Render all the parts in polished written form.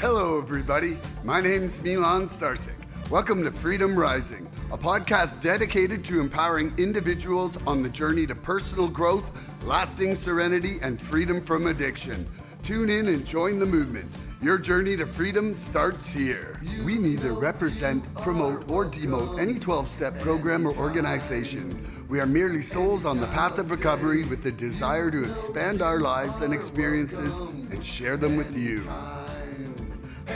Hello, everybody. My name's Milan Starcic. Welcome to Freedom Rising, a podcast dedicated to empowering individuals on the journey to personal growth, lasting serenity, and freedom from addiction. Tune in and join the movement. Your journey to freedom starts here. We neither represent, promote, or demote any 12-step program or organization. We are merely souls on the path of recovery with the desire to expand our lives and experiences and share them with you.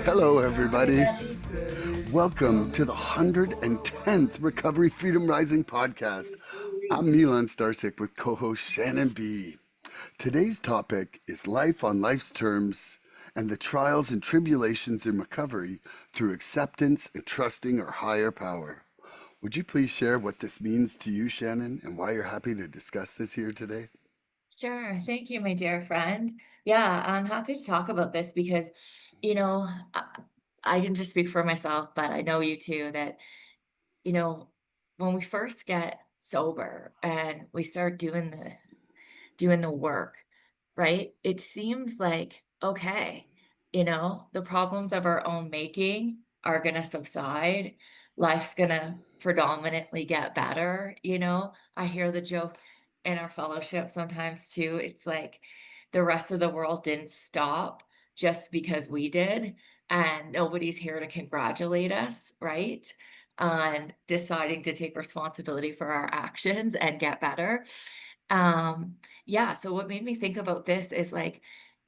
Hello, everybody. Welcome to the 110th Recovery Freedom Rising podcast. I'm Milan Starcic with Co-Host Shannon B. Today's topic is life on life's terms and the trials and tribulations in recovery through acceptance and trusting our higher power. Would you please share what this means to you, Shannon, and why you're happy to discuss this here today? Sure. Thank you, my dear friend. Yeah, I'm happy to talk about this because, you know, I, I can just speak for myself, but I know you too, that, you know, when we first get sober and we start doing the work, right? It seems like, okay, the problems of our own making are going to subside. Life's going to predominantly get better. I hear the joke in our fellowship sometimes too. It's like the rest of the world didn't stop just because we did. And nobody's here to congratulate us, right? On deciding to take responsibility for our actions and get better. Yeah, so what made me think about this is like,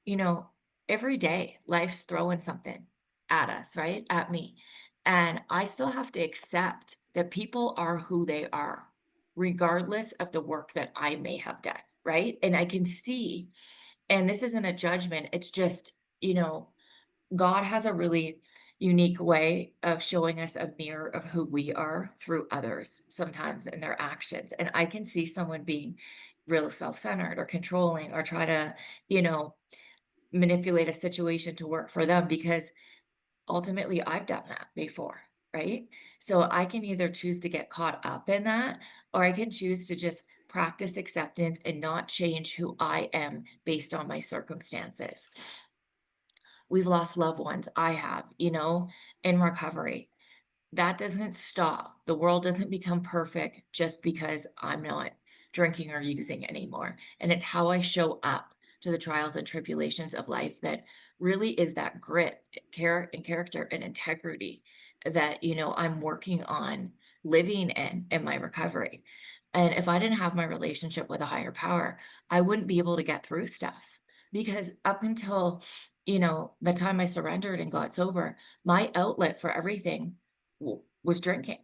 you know, every day life's throwing something at us, right? At me. And I still have to accept that people are who they are, regardless of the work that I may have done, right? And I can see, and this isn't a judgment, it's just, you know, God has a really unique way of showing us a mirror of who we are through others sometimes in their actions. And I can see someone being real self-centered or controlling or try to, you know, manipulate a situation to work for them because ultimately I've done that before, right? So I can either choose to get caught up in that or I can choose to just practice acceptance and not change who I am based on my circumstances. We've lost loved ones. I have, in recovery. That doesn't stop. The world doesn't become perfect just because I'm not drinking or using anymore. And it's how I show up to the trials and tribulations of life that really is that grit, and character and integrity that, I'm working on living in my recovery. And if I didn't have my relationship with a higher power, I wouldn't be able to get through stuff because up until, the time I surrendered and got sober, my outlet for everything was drinking.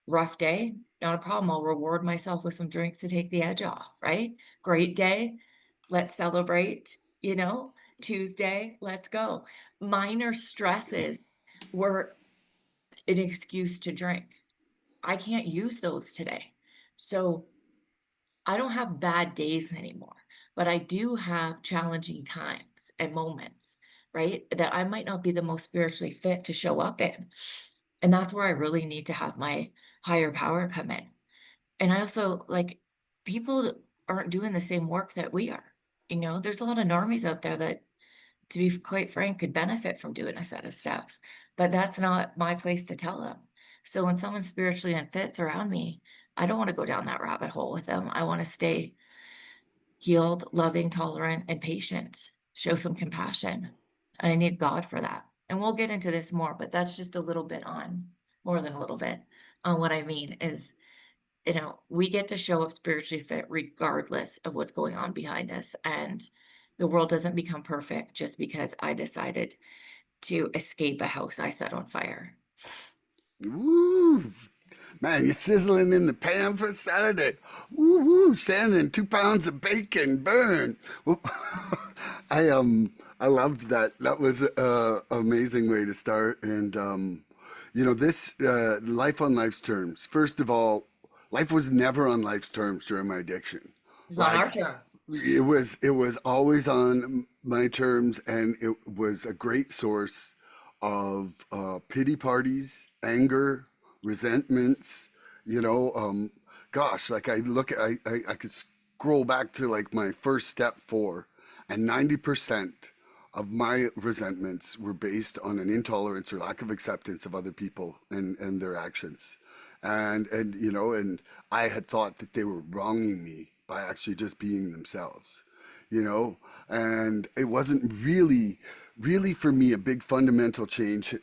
Rough day, not a problem. I'll reward myself with some drinks to take the edge off, right? Great day, let's celebrate, Tuesday, let's go. Minor stresses were an excuse to drink. I can't use those today. So I don't have bad days anymore, but I do have challenging times and moments, right? That I might not be the most spiritually fit to show up in. And that's where I really need to have my higher power come in. And I also like people aren't doing the same work that we are. There's a lot of normies out there that, to be quite frank, could benefit from doing a set of steps, but that's not my place to tell them. So when someone's spiritually unfit around me, I don't want to go down that rabbit hole with them. I want to stay healed, loving, tolerant, and patient. Show some compassion. And I need God for that. And we'll get into this more, but that's just a little bit on, more than a little bit, on what I mean is, we get to show up spiritually fit regardless of what's going on behind us. And the world doesn't become perfect just because I decided to escape a house I set on fire. Woo! Man, you're sizzling in the pan for Saturday. Woo woo, Shannon, 2 pounds of bacon, burn. Well, I loved that. That was a amazing way to start. And this life on life's terms. First of all, life was never on life's terms during my addiction. It's on our Like terms. it was always on my terms, and it was a great source of pity parties, anger, resentments. You know, gosh, like I could scroll back to like my first step four, and 90% of my resentments were based on an intolerance or lack of acceptance of other people and their actions. And I had thought that they were wronging me by actually just being themselves, you know, and it wasn't really for me a big fundamental change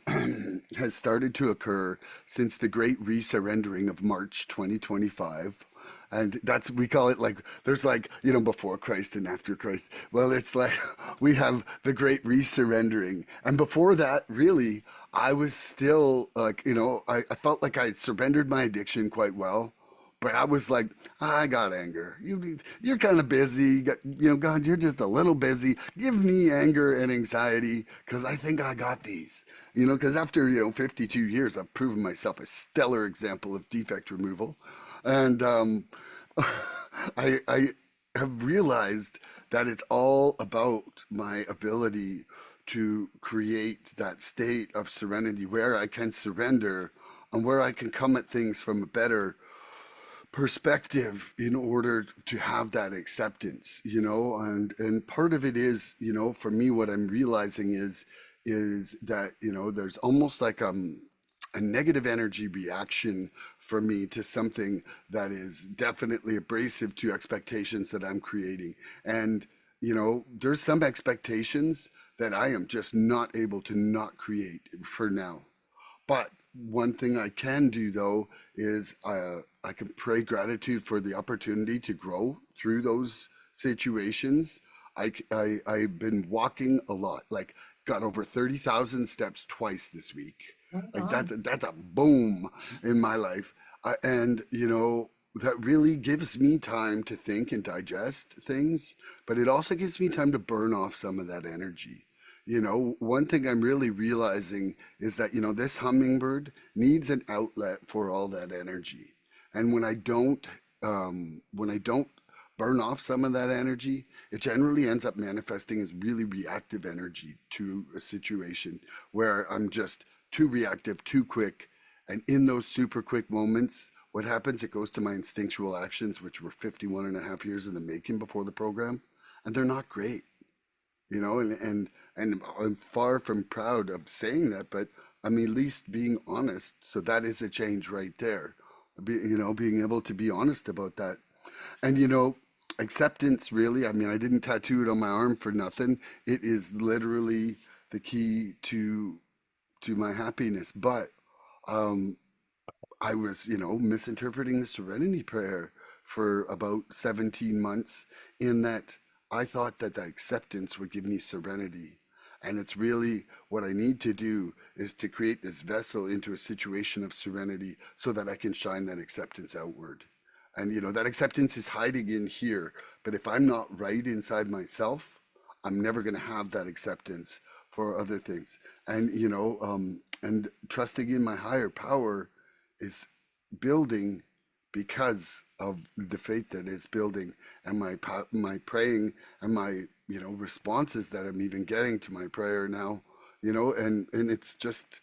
has started to occur since the great resurrendering of March 2025. And that's, we call it like, there's like, before Christ and after Christ. Well, it's like we have the great resurrendering. And before that, really, I was still like, I felt like I had surrendered my addiction quite well. But I was like, I got anger. You're kind of busy. God, you're just a little busy. Give me anger and anxiety because I think I got these. Because after 52 years, I've proven myself a stellar example of defect removal, and I have realized that it's all about my ability to create that state of serenity where I can surrender and where I can come at things from a better perspective in order to have that acceptance, and part of it is, for me, what I'm realizing is that, there's almost like a negative energy reaction for me to something that is definitely abrasive to expectations that I'm creating. And there's some expectations that I am just not able to not create for now. But one thing I can do though is I can pray gratitude for the opportunity to grow through those situations. I've been walking a lot, like got over 30,000 steps twice this week. Right Like on. that's a boom in my life. And that really gives me time to think and digest things, but it also gives me time to burn off some of that energy. One thing I'm really realizing is that, this hummingbird needs an outlet for all that energy. And when I don't burn off some of that energy, it generally ends up manifesting as really reactive energy to a situation where I'm just too reactive, too quick. And in those super quick moments, what happens? It goes to my instinctual actions, which were 51 and a half years in the making before the program. And they're not great, and I'm far from proud of saying that, but I'm at least being honest. So that is a change right there. Being able to be honest about that. And acceptance really, I mean, I didn't tattoo it on my arm for nothing. It is literally the key to my happiness. But um I was, misinterpreting the Serenity Prayer for about 17 months, in that I thought that that acceptance would give me serenity. And it's really what I need to do is to create this vessel into a situation of serenity so that I can shine that acceptance outward. And, that acceptance is hiding in here. But if I'm not right inside myself, I'm never going to have that acceptance for other things. And, and trusting in my higher power is building because of the faith that is building, and my praying and my responses that I'm even getting to my prayer now, and it's just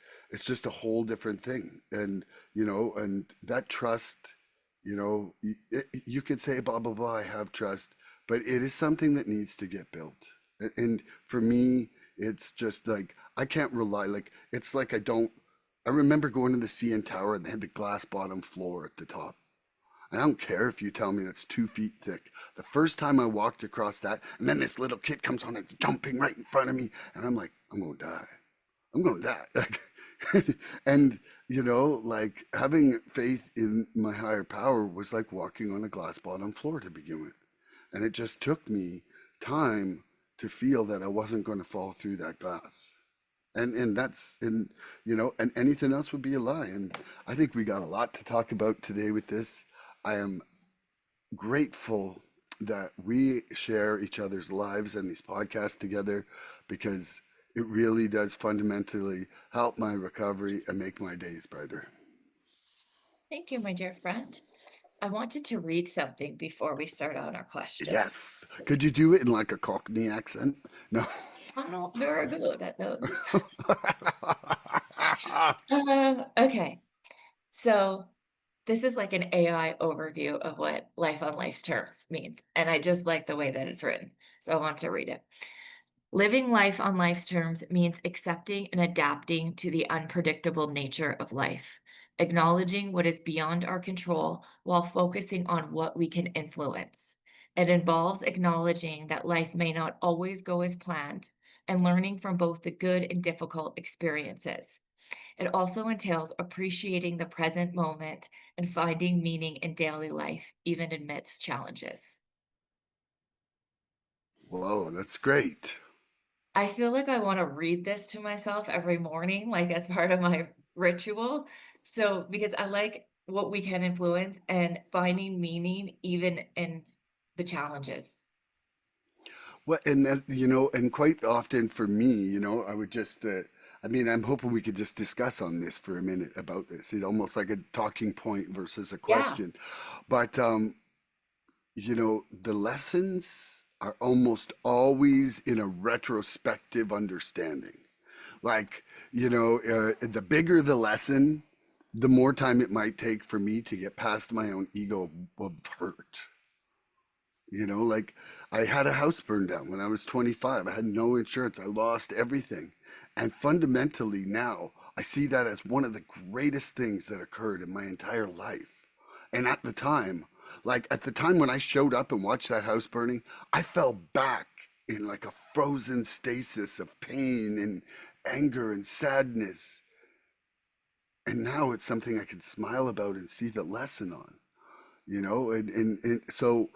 a whole different thing. And and that trust, you could say blah blah blah, I have trust, but it is something that needs to get built. And for me, it's just like I can't rely, like it's like I remember going to the CN Tower and they had the glass bottom floor at the top. And I don't care if you tell me that's 2 feet thick. The first time I walked across that, and then this little kid comes on and jumping right in front of me, and I'm like, I'm gonna die. I'm gonna die. And like having faith in my higher power was like walking on a glass bottom floor to begin with. And it just took me time to feel that I wasn't going to fall through that glass. And that's, and anything else would be a lie. And I think we got a lot to talk about today with this. I am grateful that we share each other's lives and these podcasts together, because it really does fundamentally help my recovery and make my days brighter. Thank you, my dear friend. I wanted to read something before we start on our questions. Yes. Could you do it in like a Cockney accent? No. I'm not very good at those. Okay, so this is like an AI overview of what life on life's terms means, and I just like the way that it's written, so I want to read it. Living life on life's terms means accepting and adapting to the unpredictable nature of life, acknowledging what is beyond our control while focusing on what we can influence. It involves acknowledging that life may not always go as planned and learning from both the good and difficult experiences. It also entails appreciating the present moment and finding meaning in daily life, even amidst challenges. Whoa, that's great. I feel like I wanna read this to myself every morning, like, as part of my ritual. So because I like what we can influence and finding meaning even in the challenges. Well, and that, and quite often for me, I would just, I mean, I'm hoping we could just discuss on this for a minute about this. It's almost like a talking point versus a Yeah, question. But, the lessons are almost always in a retrospective understanding. Like, the bigger the lesson, the more time it might take for me to get past my own ego of hurt. Like I had a house burned down when I was 25. I had no insurance. I lost everything. And fundamentally now, I see that as one of the greatest things that occurred in my entire life. And at the time when I showed up and watched that house burning, I fell back in like a frozen stasis of pain and anger and sadness. And now it's something I can smile about and see the lesson on, and so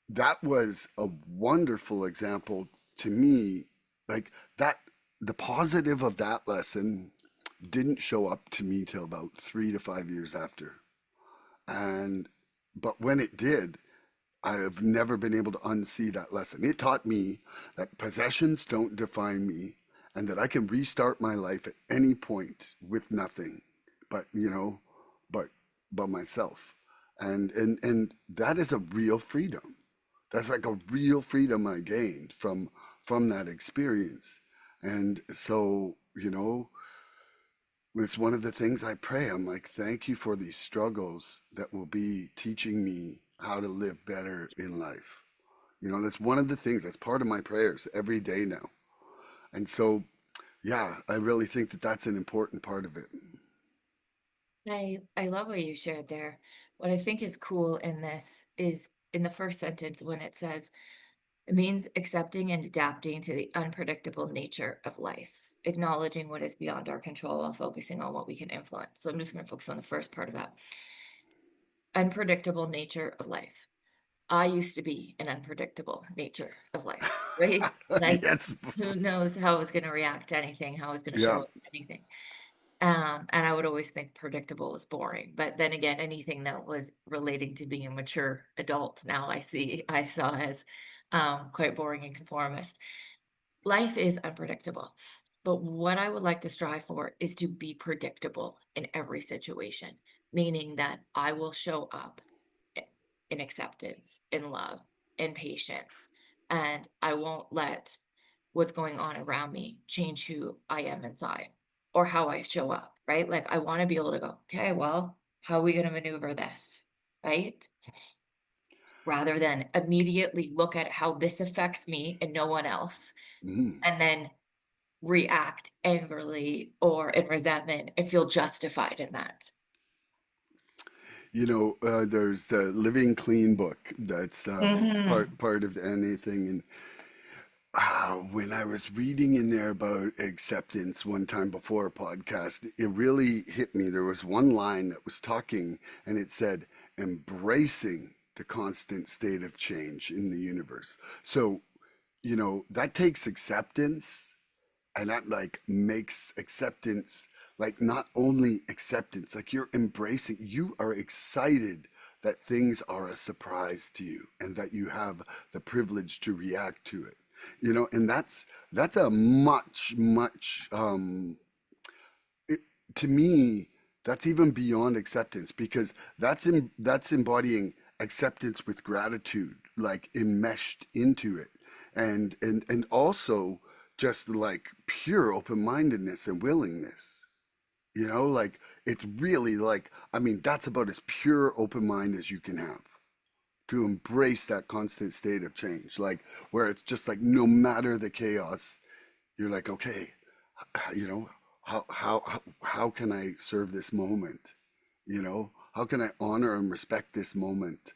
that was a wonderful example to me. Like that, the positive of that lesson didn't show up to me till about 3 to 5 years after. And, but when it did, I have never been able to unsee that lesson. It taught me that possessions don't define me and that I can restart my life at any point with nothing but, but, but myself. And that is a real freedom. That's like a real freedom I gained from that experience. And so, it's one of the things I pray. I'm like, thank you for these struggles that will be teaching me how to live better in life. That's one of the things that's part of my prayers every day now. And so, yeah, I really think that that's an important part of it. I love what you shared there. What I think is cool in this is in the first sentence when it says, "It means accepting and adapting to the unpredictable nature of life, acknowledging what is beyond our control while focusing on what we can influence." So I'm just gonna focus on the first part of that. Unpredictable nature of life. I used to be an unpredictable nature of life, right? Like, Yes. who knows how I was gonna react to anything, how I was gonna Yeah. show up to anything. And I would always think predictable was boring, but then again, anything that was relating to being a mature adult, now I saw as, quite boring and conformist. Life is unpredictable, but what I would like to strive for is to be predictable in every situation, meaning that I will show up i- in acceptance, in love, in patience, and I won't let what's going on around me change who I am inside or how I show up, right? Like I want to be able to go, okay, well, how are we going to maneuver this? Right? Rather than immediately look at how this affects me and no one else, Mhm. and then react angrily or in resentment and feel justified in that. There's the Living Clean book that's Mhm. part of anything. And when I was reading in there about acceptance one time before a podcast, it really hit me. There was one line that was talking, and it said, embracing the constant state of change in the universe. So, that takes acceptance, and that like makes acceptance like not only acceptance, like you're embracing, you are excited that things are a surprise to you and that you have the privilege to react to it. And that's a much it, to me, that's even beyond acceptance, because that's embodying acceptance with gratitude, like enmeshed into it, and also just like pure open-mindedness and willingness. Like it's really like, I mean, that's about as pure open mind as you can have, to embrace that constant state of change, like where it's just like no matter the chaos, you're like, okay, you know, how can I serve this moment? You know, how can I honor and respect this moment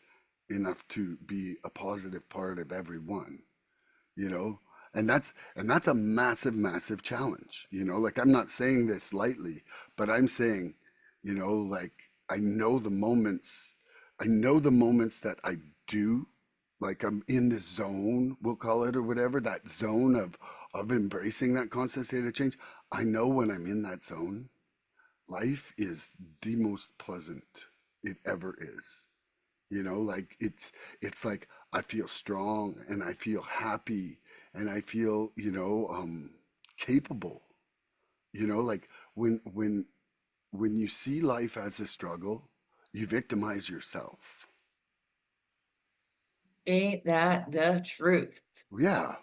enough to be a positive part of everyone? You know, and that's a massive challenge. You know, like I'm not saying this lightly, but I'm saying, you know, like I know the moments, I know the moments that I do, like I'm in the zone, we'll call it, or whatever, that zone of embracing that constant state of change. I know when I'm in that zone, life is the most pleasant it ever is. You know, like it's like I feel strong and I feel happy and I feel, capable. You know, like when you see life as a struggle, you victimize yourself. Ain't that the truth? Yeah.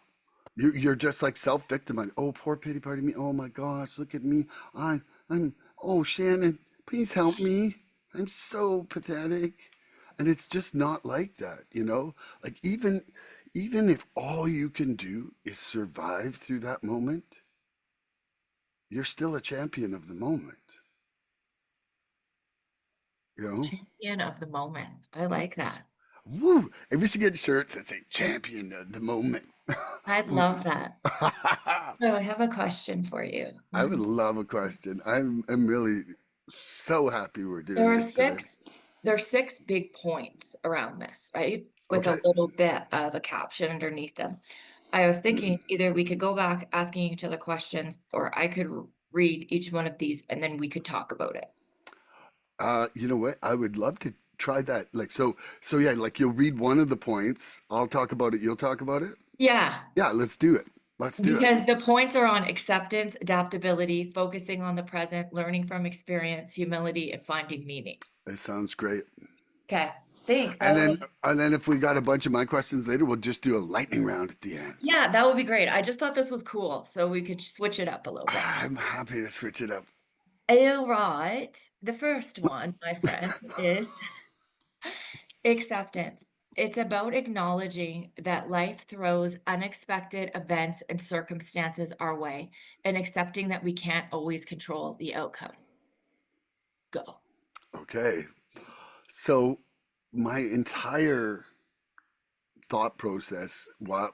You're just like self-victimized. Oh, poor pity party me. Oh my gosh, look at me. I'm oh Shannon, please help me. I'm so pathetic. And it's just not like that, you know? Like even if all you can do is survive through that moment, you're still a champion of the moment, you know? Champion of the moment. I like that. Woo! And we should get shirts that say champion of the moment. I'd love that. So I have a question for you. I would love a question. I'm really so happy we're There doing are this today. six there are six big points around this, right? With a Okay. little bit of a caption underneath them. I was thinking either we could go back asking each other questions, or I could read each one of these and then we could talk about it. You know what? I would love to try that. Like so yeah, like you'll read one of the points, I'll talk about it, you'll talk about it? Yeah, Yeah, let's do it. Let's do it. because the points are on acceptance, adaptability, focusing on the present, learning from experience, humility, and finding meaning. It sounds great. Okay, thanks. And then if we got a bunch of my questions later, we'll just do a lightning round at the end. Yeah, that would be great. I just thought this was cool, so we could switch it up a little bit. I'm happy to switch it up. All right. The first one, my friend, is acceptance. It's about acknowledging that life throws unexpected events and circumstances our way and accepting that we can't always control the outcome. Go. Okay. So my entire thought process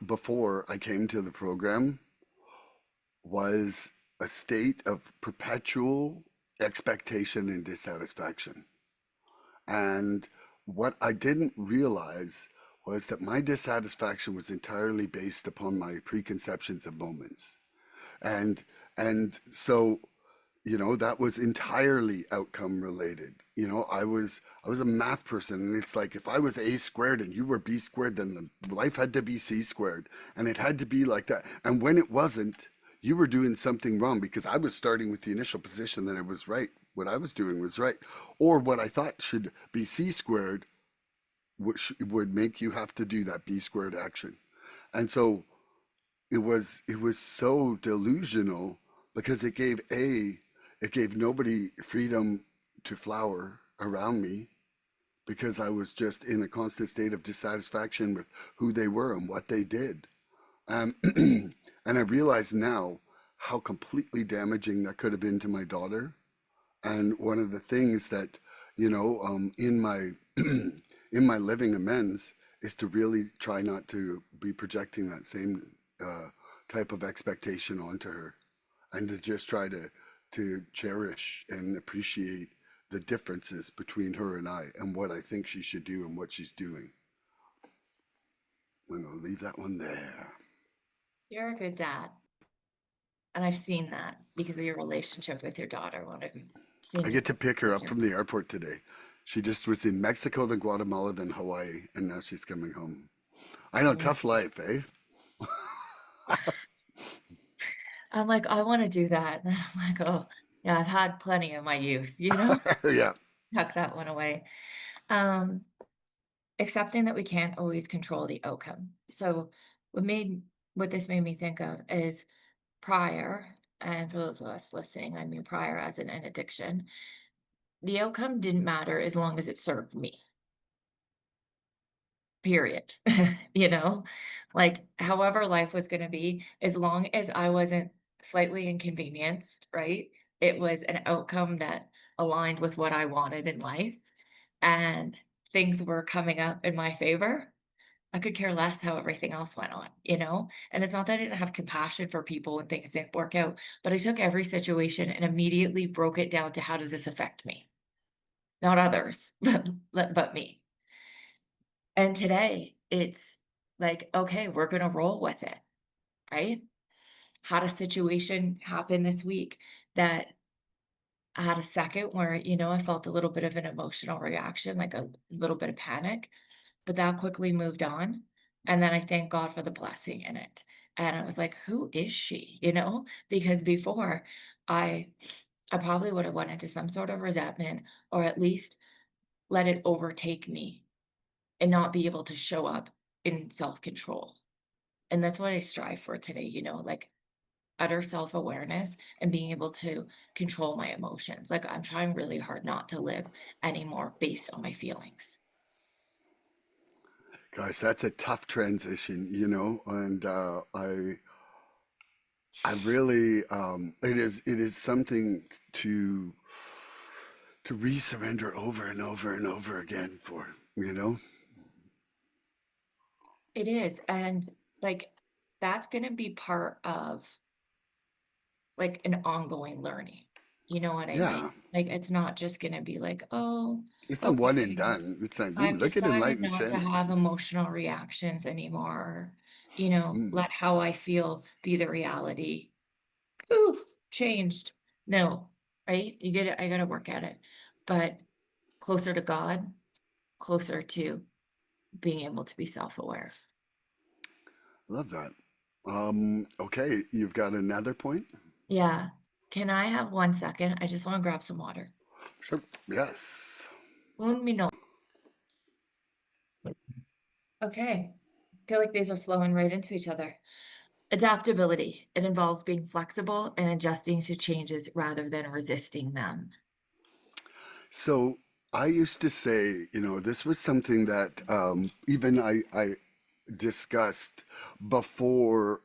before I came to the program was a state of perpetual expectation and dissatisfaction. And what I didn't realize was that my dissatisfaction was entirely based upon my preconceptions of moments. And so that was entirely outcome related. I was a math person, and it's like if I was a squared and you were b squared, then the life had to be c squared, and it had to be like that. And when it wasn't, you were doing something wrong because I was starting with the initial position that it was right. What I was doing was right, or what I thought should be c squared, which would make you have to do that b squared action. And so it was so delusional because it gave nobody freedom to flower around me because I was just in a constant state of dissatisfaction with who they were and what they did. And I realize now how completely damaging that could have been to my daughter. And one of the things that, in my in my living amends is to really try not to be projecting that same type of expectation onto her, and to just try to cherish and appreciate the differences between her and I and what I think she should do and what she's doing. I'm gonna leave that one there. You're a good dad. And I've seen that because of your relationship with your daughter when I've seen I you. get to pick her up from the airport today. She just was in Mexico, then Guatemala, then Hawaii, and now she's coming home. I know, Yeah. tough life, eh? I'm like, I want to do that. And I'm like, oh, yeah, I've had plenty in my youth, you know? Yeah. Tuck that one away. Um, Accepting that we can't always control the outcome. So what this made me think of is prior, and for those of us listening, I mean prior as in an addiction, the outcome didn't matter as long as it served me. period. You know, like however life was going to be, as long as I wasn't slightly inconvenienced, right? It was an outcome that aligned with what I wanted in life, and things were coming up in my favor. I could care less how everything else went on, you know? And it's not that I didn't have compassion for people when things didn't work out, but I took every situation and immediately broke it down to how does this affect me? Not others, but me. And today it's like, okay, we're going to roll with it, right? Had a situation happen this week that I had a second where, I felt a little bit of an emotional reaction, like a little bit of panic. But that quickly moved on, and then I thank God for the blessing in it, and I was like, "Who is she?" Because before, I I probably would have went into some sort of resentment, or at least let it overtake me and not be able to show up in self-control, and that's what I strive for today, like, utter self-awareness and being able to control my emotions, like, I'm trying really hard not to live anymore based on my feelings. Gosh, that's a tough transition, and I really, it is something to re-surrender over and over and over again for, It is, and, like, that's gonna be part of, like, an ongoing learning, you know what I Yeah, mean? Like, it's not just gonna be like, "Oh, it's not one and okay, done. It's like, ooh, I've look at decided enlightened not to Shannon. have emotional reactions anymore," Mm. let how I feel be the reality. Poof, changed. No, right? You get it, I gotta work at it, but closer to God, closer to being able to be self-aware. Love that. Okay, you've got another point? Yeah. Can I have 1 second? I just wanna grab some water. Sure. Yes. Un minuto. Okay. Feel like these are flowing right into each other. Adaptability. It involves being flexible and adjusting to changes rather than resisting them. So I used to say, this was something that even I discussed before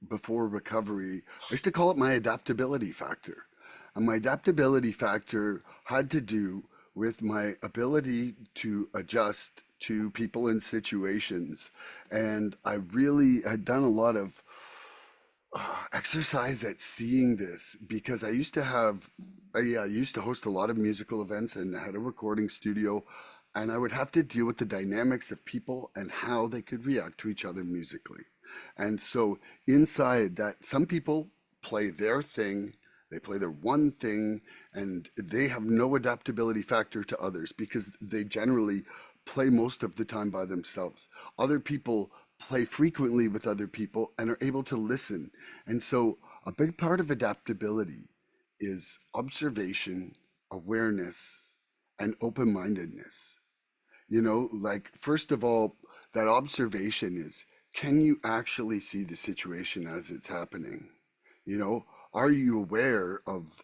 before recovery. I used to call it my adaptability factor. And my adaptability factor had to do with my ability to adjust to people and situations. And I really had done a lot of exercise at seeing this because I used to host a lot of musical events and had a recording studio, and I would have to deal with the dynamics of people and how they could react to each other musically. And so inside that, some people play their thing, they play their one thing, and they have no adaptability factor to others because they generally play most of the time by themselves. Other people play frequently with other people and are able to listen. And so a big part of adaptability is observation, awareness, and open mindedness. Like, first of all, that observation is, can you actually see the situation as it's happening? You know, are you aware of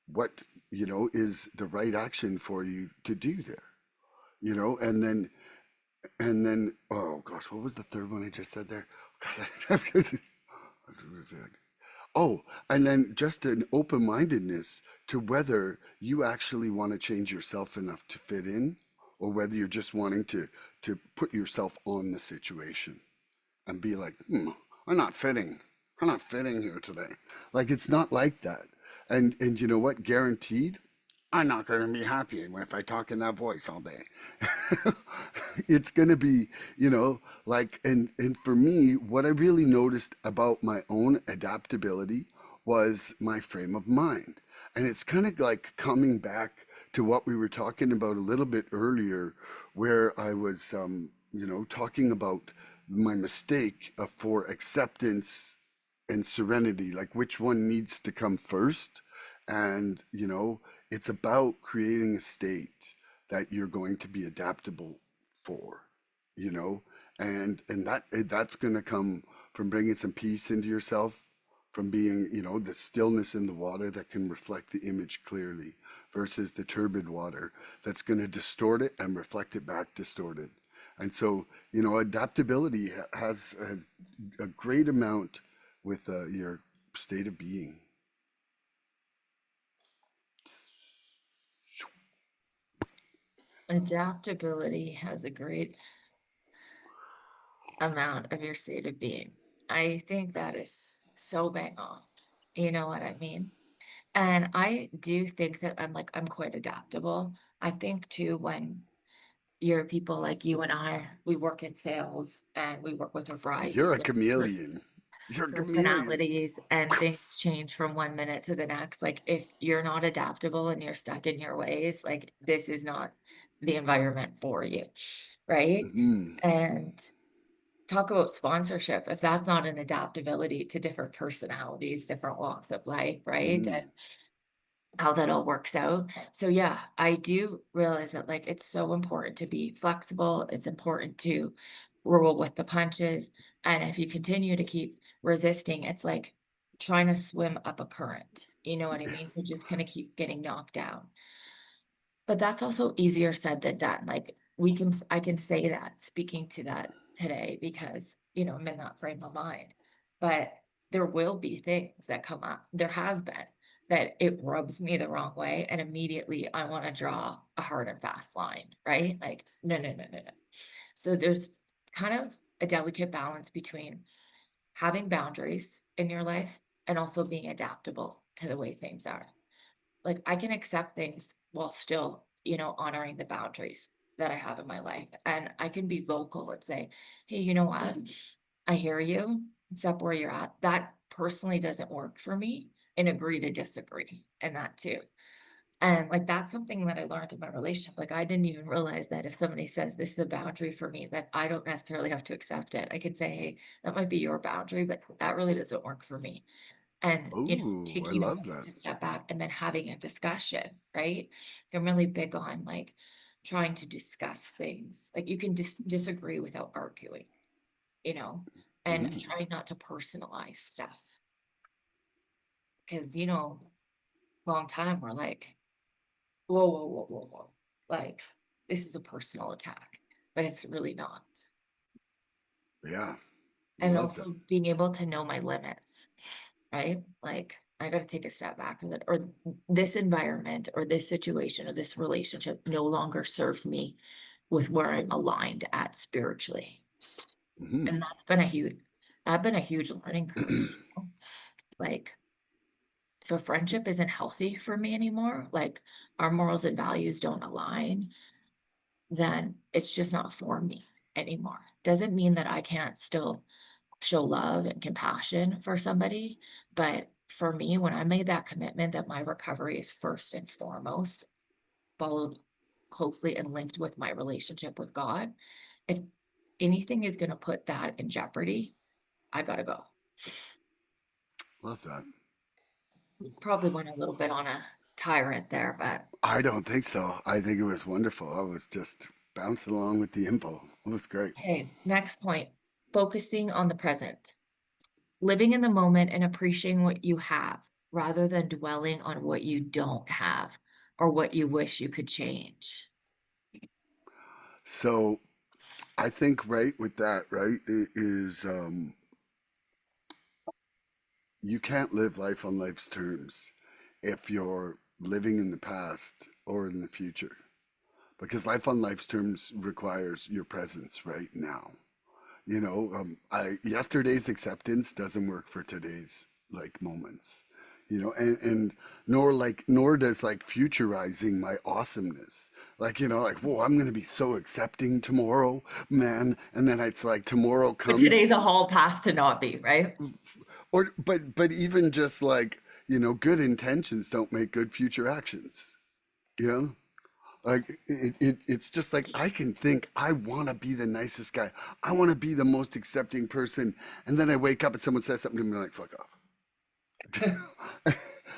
what, is the right action for you to do there? And then oh gosh, what was the third one I just said there? Oh, and then just an open-mindedness to whether you actually want to change yourself enough to fit in, or whether you're just wanting to put yourself on the situation and be like, I'm not fitting. I'm not fitting here today. Like, it's not like that. And you know what? Guaranteed, I'm not going to be happy if I talk in that voice all day. It's going to be, like, and for me, what I really noticed about my own adaptability was my frame of mind. And it's kind of like coming back to what we were talking about a little bit earlier, where I was, talking about my mistake for acceptance and serenity, like which one needs to come first. And, it's about creating a state that you're going to be adaptable for, you know, and that's going to come from bringing some peace into yourself, from being, the stillness in the water that can reflect the image clearly versus the turbid water that's going to distort it and reflect it back distorted. And so, adaptability has a great amount with your state of being. Adaptability has a great amount of your state of being. I think that is so bang on. You know what I mean? And I do think that I'm quite adaptable. I think too when you're people like you and we work in sales and we work with a variety You're a of different chameleon. You're a chameleon. personalities and things change from one minute to the next. Like if you're not adaptable and you're stuck in your ways, like this is not the environment for you, right? Hmm. And talk about sponsorship. If that's not an adaptability to different personalities, different walks of life, right? Hmm. And how that all works out. So yeah, I do realize that like it's so important to be flexible. It's important to roll with the punches. And if you continue to keep resisting, it's like trying to swim up a current. You know what I mean? You just kind of keep getting knocked down. But that's also easier said than done. Like I can say that speaking to that today because, I'm in that frame of mind. But there will be things that come up. There has been that it rubs me the wrong way. And immediately I want to draw a hard and fast line, right? Like, no, no, no, no, no. So there's kind of a delicate balance between having boundaries in your life and also being adaptable to the way things are. Like I can accept things while still, honoring the boundaries that I have in my life. And I can be vocal and say, hey, you know what? I hear you. Accept where you're at. That personally doesn't work for me and agree to disagree. And that too. And like that's something that I learned in my relationship. Like I didn't even realize that if somebody says this is a boundary for me, that I don't necessarily have to accept it. I could say, hey, that might be your boundary, but that really doesn't work for me. And, Oh, I taking a love moment that. to step back and then having a discussion, right? I'm really big on like trying to discuss things. Like you can disagree without arguing, you know, and Hmm. trying not to personalize stuff. Because, long time we're like, whoa, whoa, whoa, whoa, whoa. Like, this is a personal attack, but it's really not. Yeah, And love that. also being able to know my limits, right? Like, I got to take a step back with it, or this environment, or this situation, or this relationship no longer serves me with where I'm aligned at spiritually. Hmm. And that's been a huge learning curve. Like, if a friendship isn't healthy for me anymore, like our morals and values don't align, then it's just not for me anymore. Doesn't mean that I can't still show love and compassion for somebody. But for me, when I made that commitment that my recovery is first and foremost, followed closely and linked with my relationship with God, if anything is going to put that in jeopardy, I got to go. Love that. Probably went a little bit on a tyrant there, but I don't think so. I think it was wonderful. I was just bouncing along with the info. It was great. hey, next point, focusing on the present, living in the moment and appreciating what you have rather than dwelling on what you don't have or what you wish you could change. So I think right with that, right, is you can't live life on life's terms if you're living in the past or in the future. Because life on life's terms requires your presence right now. I yesterday's acceptance doesn't work for today's like moments. And nor does like futurizing my awesomeness. Like, whoa, I'm gonna be so accepting tomorrow, man. And then it's like tomorrow But comes, today's a hall pass to not be, right? but even just like, good intentions don't make good future actions. You know? Like it's just like I can think I want to be the nicest guy. I want to be the most accepting person, and then I wake up and someone says something to me like "fuck off."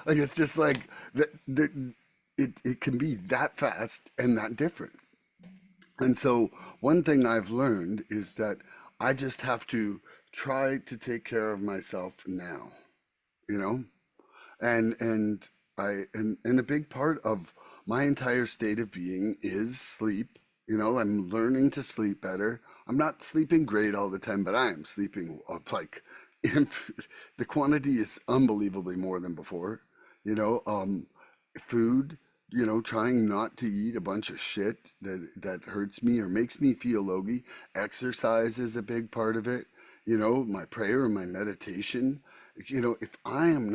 Like it's just like that. It can be that fast and that different. And so one thing I've learned is that I just have to try to take care of myself now. You know, and and a big part of my entire state of being is sleep I'm learning to sleep better. I'm not sleeping great all the time, but I am sleeping like the quantity is unbelievably more than before. You know, um, Food, trying not to eat a bunch of shit that hurts me or makes me feel logy. Exercise is a big part of it. My prayer and my meditation. If I'm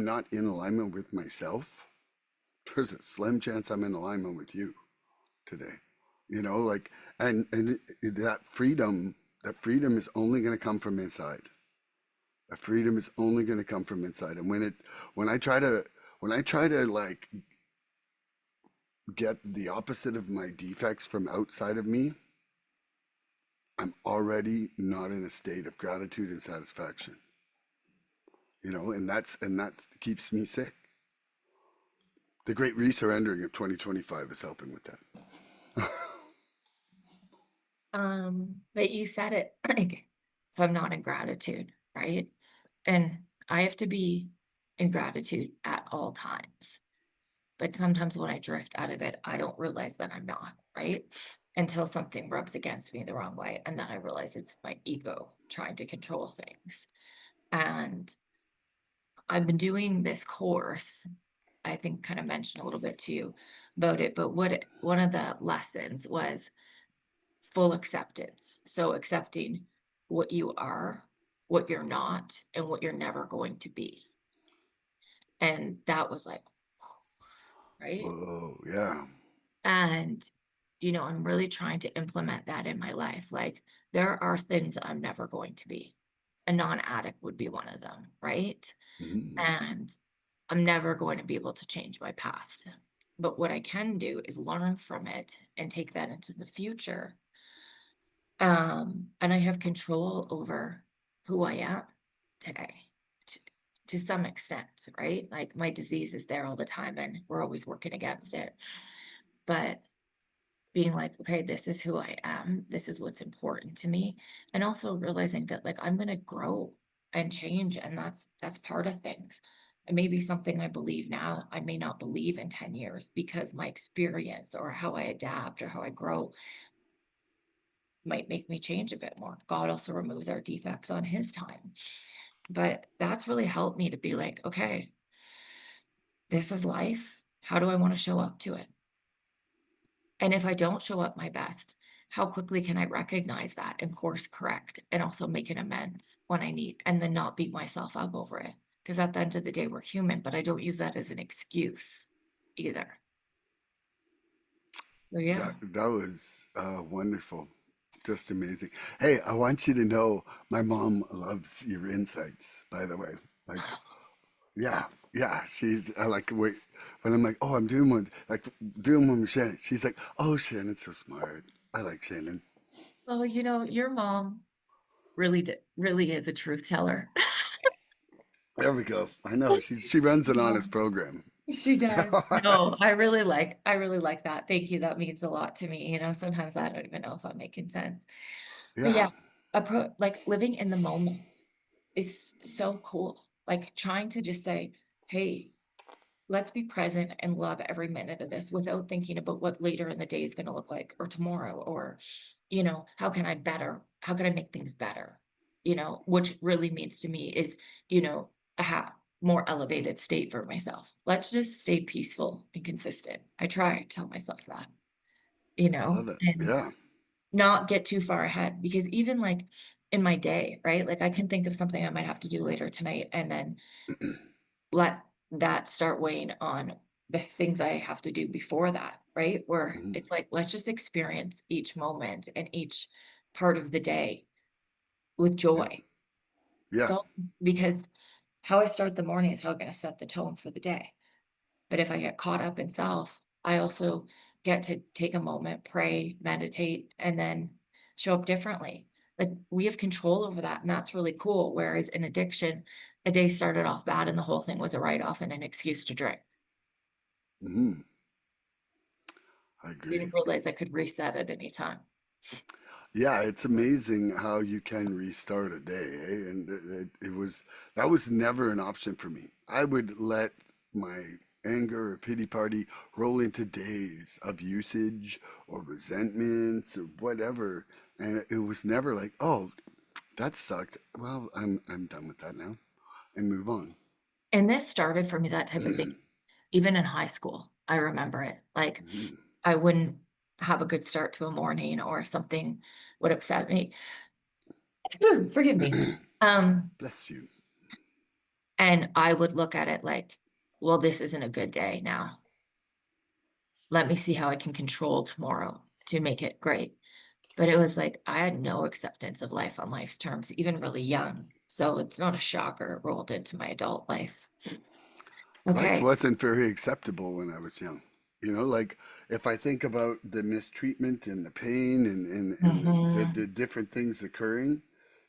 not in alignment with myself, there's a slim chance I'm in alignment with you today. Like, and that freedom is only going to come from inside. That freedom is only going to come from inside. And when I try to like get the opposite of my defects from outside of me, I'm already not in a state of gratitude and satisfaction. And that keeps me sick. The great resurrendering of 2025 is helping with that. But you said it like, if I'm not in gratitude, right? And I have to be in gratitude at all times. But sometimes when I drift out of it, I don't realize that I'm not, right? Until something rubs against me the wrong way. And then I realize it's my ego trying to control things. And I've been doing this course, I think kind of mentioned a little bit to you about it, but one of the lessons was full acceptance. So accepting what you are, what you're not, and what you're never going to be. And that was like, right? Whoa, yeah. And, I'm really trying to implement that in my life. Like, there are things I'm never going to be. A non-addict would be one of them, right? Mhm. And I'm never going to be able to change my past. But what I can do is learn from it and take that into the future. And I have control over who I am today to, to some extent, right? Like my disease is there all the time and we're always working against it. But being like, okay, this is who I am, this is what's important to me, and also realizing that like I'm gonna grow and change, and that's part of things. It may be something I believe now, I may not believe in 10 years because my experience or how I adapt or how I grow might make me change a bit more. God also removes our defects on his time. But that's really helped me to be like, okay, this is life. How do I want to show up to it? And if I don't show up my best, how quickly can I recognize that and course correct and also make an amends when I need and then not beat myself up over it? Because at the end of the day, we're human, but I don't use that as an excuse either. So yeah. That was wonderful, just amazing. Hey, I want you to know my mom loves your insights. By the way, like, yeah, yeah, she's I like wait when I'm like, oh, I'm doing one with Shannon. She's like, oh, Shannon's so smart. I like Shannon. Oh, your mom really is a truth teller. There we go. I know she runs an Yeah. honest program. She does. No, I really like that. Thank you. That means a lot to me. Sometimes I don't even know if I'm making sense. But Yeah. yeah, like living in the moment is so cool. Like trying to just say, hey, let's be present and love every minute of this without thinking about what later in the day is going to look like or tomorrow or, how can I make things better? Which really means to me is, a more elevated state for myself. Let's just stay peaceful and consistent. I try to tell myself that, I love it. and Yeah. not get too far ahead because even like in my day, right? Like I can think of something I might have to do later tonight and then let that start weighing on the things I have to do before that, right? Where Mhm. it's like, let's just experience each moment and each part of the day with Yeah. joy. Yeah. So, because how I start the morning is how I'm going to set the tone for the day. But if I get caught up in self, I also get to take a moment, pray, meditate, and then show up differently. Like we have control over that. And that's really cool. Whereas in addiction, a day started off bad and the whole thing was a write off and an excuse to drink. Hmm. I I agree. didn't realize I could reset at any time. Yeah, it's amazing how you can restart a day, And that was never an option for me. I would let my anger or pity party roll into days of usage or resentments or whatever. And it was never like, oh, that sucked. Well, I'm done with that now and move on. And this started for me, that type of thing, even in high school. I remember it. Like, Mhm. I wouldn't have a good start to a morning or something would upset me. Forgive me. Um, Bless you. and I would look at it like, well, this isn't a good day now. Let me see how I can control tomorrow to make it great. But it was like I had no acceptance of life on life's terms, even really young. So it's not a shocker it rolled into my adult life. Life Okay. wasn't very acceptable when I was young. Like if I think about the mistreatment and the pain and the Mhm. different things occurring,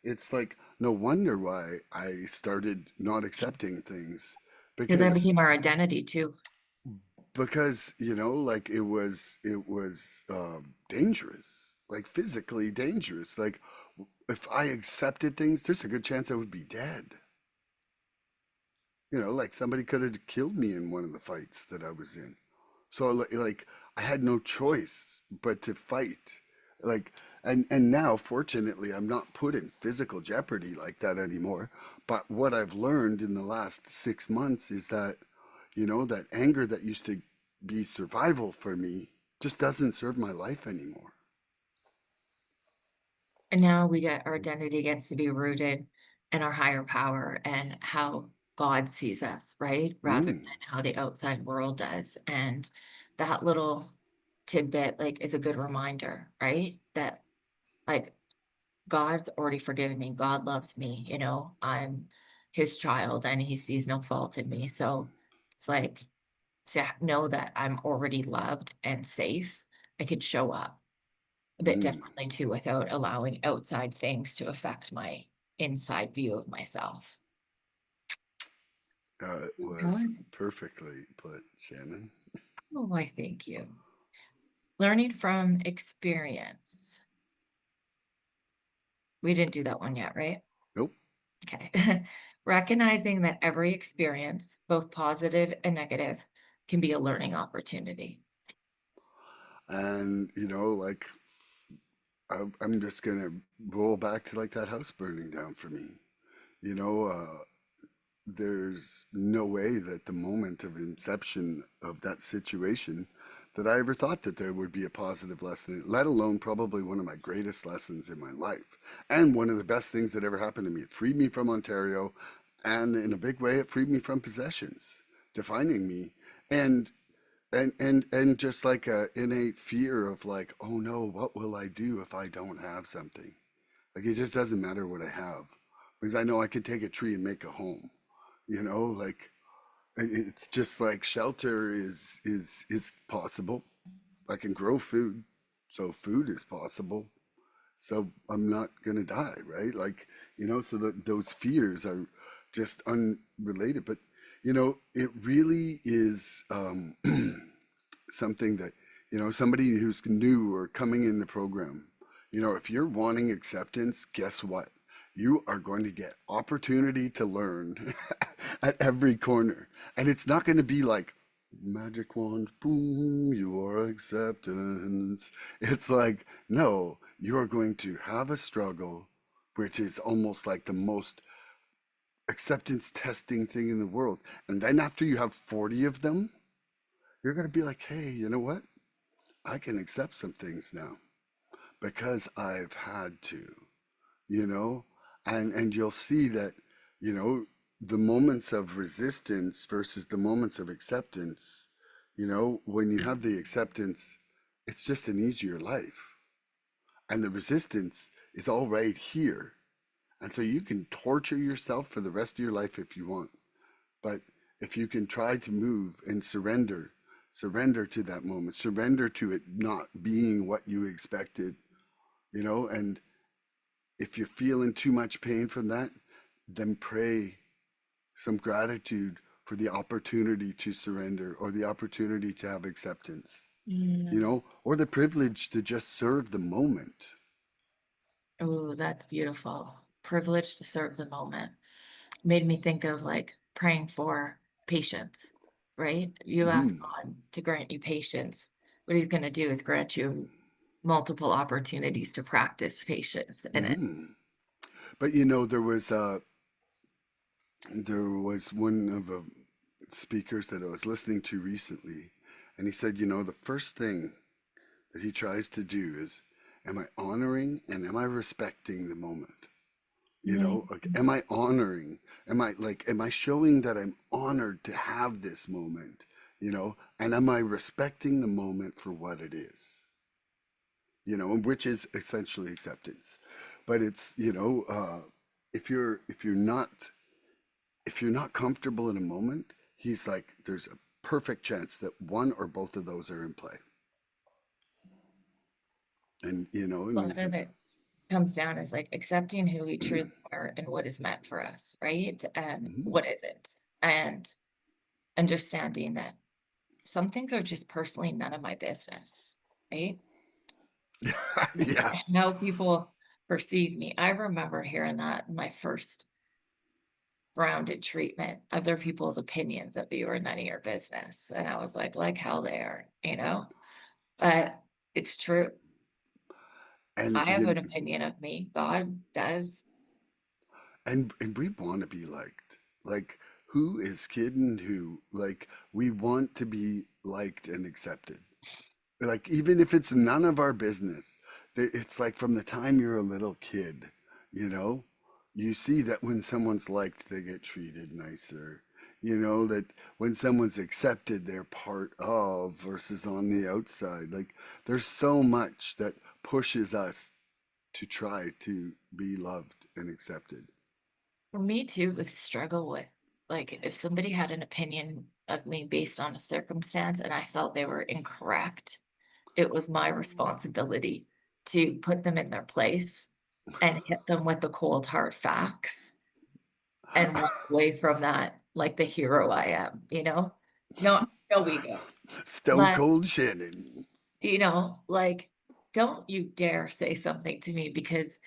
it's like no wonder why I started not accepting things Because that because became our identity too. like it was dangerous, like physically dangerous. Like if I accepted things, there's a good chance I would be dead. Like somebody could have killed me in one of the fights that I was in. So like I had no choice but to fight. Like and now fortunately I'm not put in physical jeopardy like that anymore. But what I've learned in the last 6 months is that that anger that used to be survival for me just doesn't serve my life anymore. And now we get our identity gets to be rooted in our higher power and how God sees us, right? Rather Mm, than how the outside world does. And that little tidbit like is a good reminder, right? That like God's already forgiven me. God loves me, I'm his child and he sees no fault in me. So it's like to know that I'm already loved and safe, I could show up a bit mm. differently too without allowing outside things to affect my inside view of myself. It was Okay. perfectly put, Shannon. Oh, I thank you. Learning from experience. We didn't do that one yet, right? Nope. Okay. Recognizing that every experience, both positive and negative, can be a learning opportunity. And like I'm just gonna roll back to like that house burning down for me. You know, uh, there's no way that the moment of inception of that situation that I ever thought that there would be a positive lesson, let alone probably one of my greatest lessons in my life. And one of the best things that ever happened to me. It freed me from Ontario, and in a big way, it freed me from possessions, defining me. And and just like a innate fear of like, oh no, what will I do if I don't have something? Like it just doesn't matter what I have because I know I could take a tree and make a home. Like it's just like shelter is possible. I can grow food, so food is possible. So I'm not gonna die, right? Like so those fears are just unrelated. But it really is something that somebody who's new or coming in the program, if you're wanting acceptance, guess what? You are going to get opportunity to learn at every corner, and it's not going to be like magic wand, boom, you are acceptance. It's like, no, you are going to have a struggle, which is almost like the most acceptance testing thing in the world, and then after you have 40 of them, you're going to be like, hey, you know what? I can accept some things now because I've had to, you know? And you'll see that, you know, the moments of resistance versus the moments of acceptance, when you have the acceptance, it's just an easier life. And the resistance is all right here. And so you can torture yourself for the rest of your life if you want. But if you can try to move and surrender to that moment, surrender to it not being what you expected, and if you're feeling too much pain from that, then pray some gratitude for the opportunity to surrender or the opportunity to have acceptance, Mm. or the privilege to just serve the moment. Oh, that's beautiful. Privileged to serve the moment. Made me think of like praying for patience. right? You ask Mm, God to grant you patience. What he's going to do is grant you multiple opportunities to practice patience in it. mm. But there was one of the speakers that I was listening to recently, and he said, the first thing that he tries to do is, am I honoring and am I respecting the moment? Like, Mhm. am I honoring? Am I showing that I'm honored to have this moment? And am I respecting the moment for what it is? Which is essentially acceptance. But it's, if you're not comfortable in a moment, he's like, there's a perfect chance that one or both of those are in play. A And lot he's of like, it comes down as like accepting who we truly are and what is meant for us, right? And mm-hmm. what isn't. And understanding that some things are just personally none of my business, right? Yeah, How people perceive me. I remember hearing that in my first grounded treatment, other people's opinions of you are none of your business. And I was like hell they are, you know? But it's true. and I have an opinion of me. God does. and we want to be liked. Like, who is kidding who? Like, we want to be liked and accepted. Like, even if it's none of our business, it's like from the time you're a little kid, you know, you see that when someone's liked, they get treated nicer. That when someone's accepted, they're part of versus on the outside. Like, there's so much that pushes us to try to be loved and accepted. For me too, with struggle with like if somebody had an opinion of me based on a circumstance and I felt they were incorrect, it was my responsibility to put them in their place and hit them with the cold hard facts and walk away from that like the hero I am, you know? No ego. Stone But, Cold Shannon. like, don't you dare say something to me because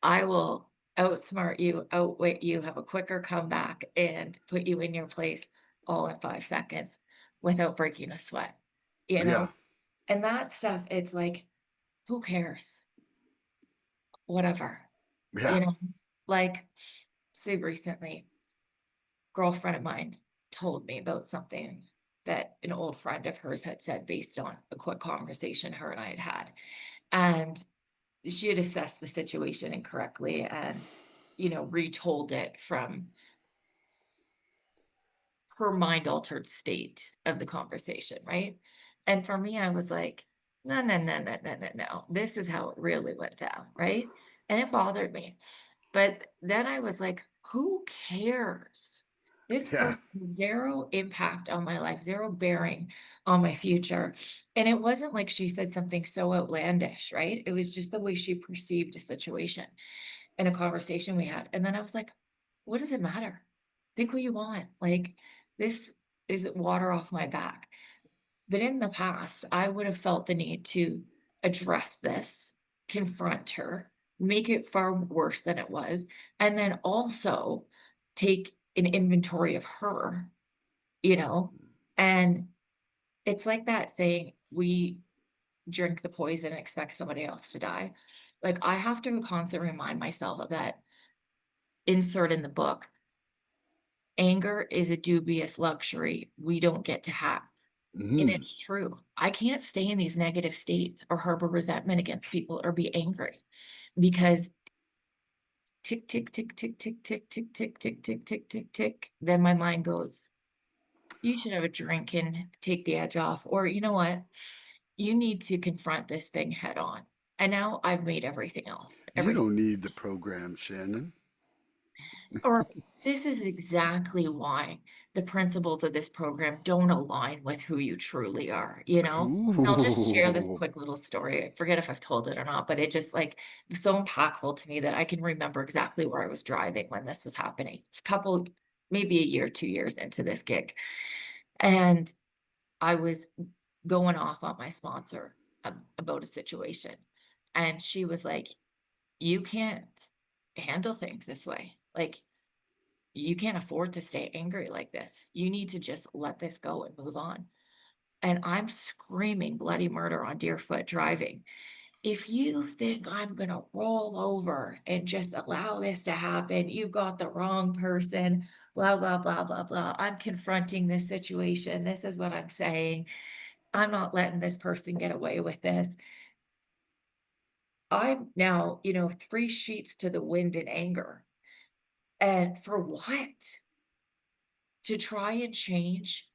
I will outsmart you, outwit you, have a quicker comeback, and put you in your place all in 5 seconds without breaking a sweat, you Yeah, know? And that stuff, it's like, who cares? Whatever, yeah. you know? Like, say recently, girlfriend of mine told me about something that an old friend of hers had said based on a quick conversation her and I had had. And she had assessed the situation incorrectly and, retold it from her mind altered state of the conversation, right? And for me, I was like, no, no, no, no, no, no, no. This is how it really went down, right? And it bothered me. But then I was like, who cares? This Yeah, person, zero impact on my life, zero bearing on my future. And it wasn't like she said something so outlandish, right? It was just the way she perceived a situation in a conversation we had. And then I was like, what does it matter? Think what you want. Like, this is water off my back. But in the past, I would have felt the need to address this, confront her, make it far worse than it was, and then also take an inventory of her, you know? And it's like that saying, we drink the poison and expect somebody else to die. Like, I have to constantly remind myself of that insert in the book. Anger is a dubious luxury we don't get to have. And mm, it's true. I can't stay in these negative states or harbor resentment against people or be angry because tick, tick, tick, tick, tick, tick, tick, tick, tick, tick, tick, tick, tick. Then my mind goes, you should have a drink and take the edge off. Or you know what? You need to confront this thing head on. And now I've made everything else, you everything. don't need the program, Shannon. Or this is exactly why the principles of this program don't align with who you truly are, you know? I'll just share this Ooh. quick little story. I forget if I've told it or not, but it just like was so impactful to me that I can remember exactly where I was driving when this was happening. It's a couple, maybe a year, 2 years into this gig. And I was going off on my sponsor about a situation. And she was like, you can't handle things this way. Like, You can't afford to stay angry like this. You need to just let this go and move on. And I'm screaming bloody murder on Deerfoot driving. If you think I'm going to roll over and just allow this to happen, you've got the wrong person, blah, blah, blah, blah, blah. I'm confronting this situation. This is what I'm saying. I'm not letting this person get away with this. I'm now, 3 sheets to the wind in anger. And for what? To try and change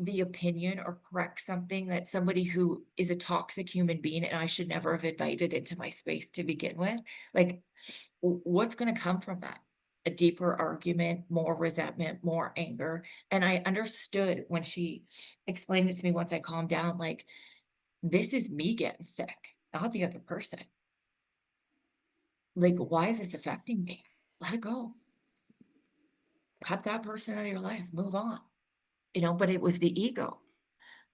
the opinion or correct something that somebody who is a toxic human being and I should never have invited into my space to begin with. Like, what's going to come from that? A deeper argument, more resentment, more anger. And I understood when she explained it to me once I calmed down, like, this is me getting sick, not the other person. Like, why is this affecting me? Let it go. Cut that person out of your life, move on. But it was the ego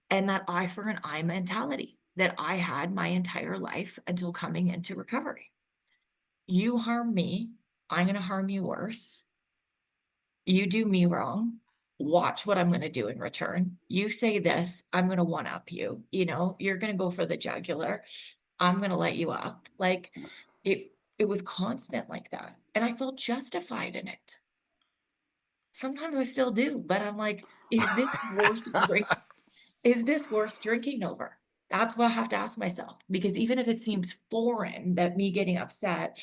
and that eye for an eye mentality that I had my entire life until coming into recovery. You harm me, I'm going to harm you worse. You do me wrong. Watch what I'm going to do in return. You say this, I'm going to one up you. You're going to go for the jugular. I'm going to let you up. Like it was constant like that. And I felt justified in it. Sometimes I still do, but I'm like, is this worth drinking? Is this worth drinking over? That's what I have to ask myself, because even if it seems foreign that me getting upset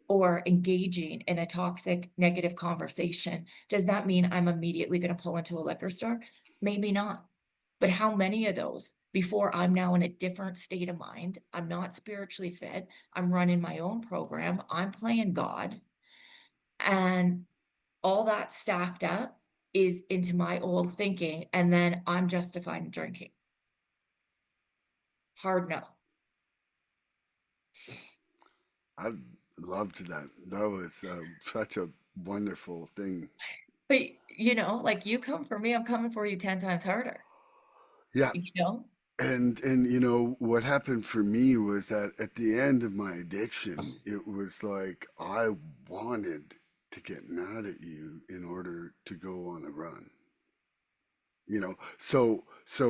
or engaging in a toxic negative conversation, does that mean I'm immediately going to pull into a liquor store? Maybe not. But how many of those before I'm now in a different state of mind? I'm not spiritually fit. I'm running my own program. I'm playing God. And all that stacked up is into my old thinking. And then I'm justified in drinking. Hard no. I loved that. That was such a wonderful thing. But, like you come for me, I'm coming for you 10 times harder, Yeah. you know? And what happened for me was that at the end of my addiction, it was like I wanted to get mad at you in order to go on a run. So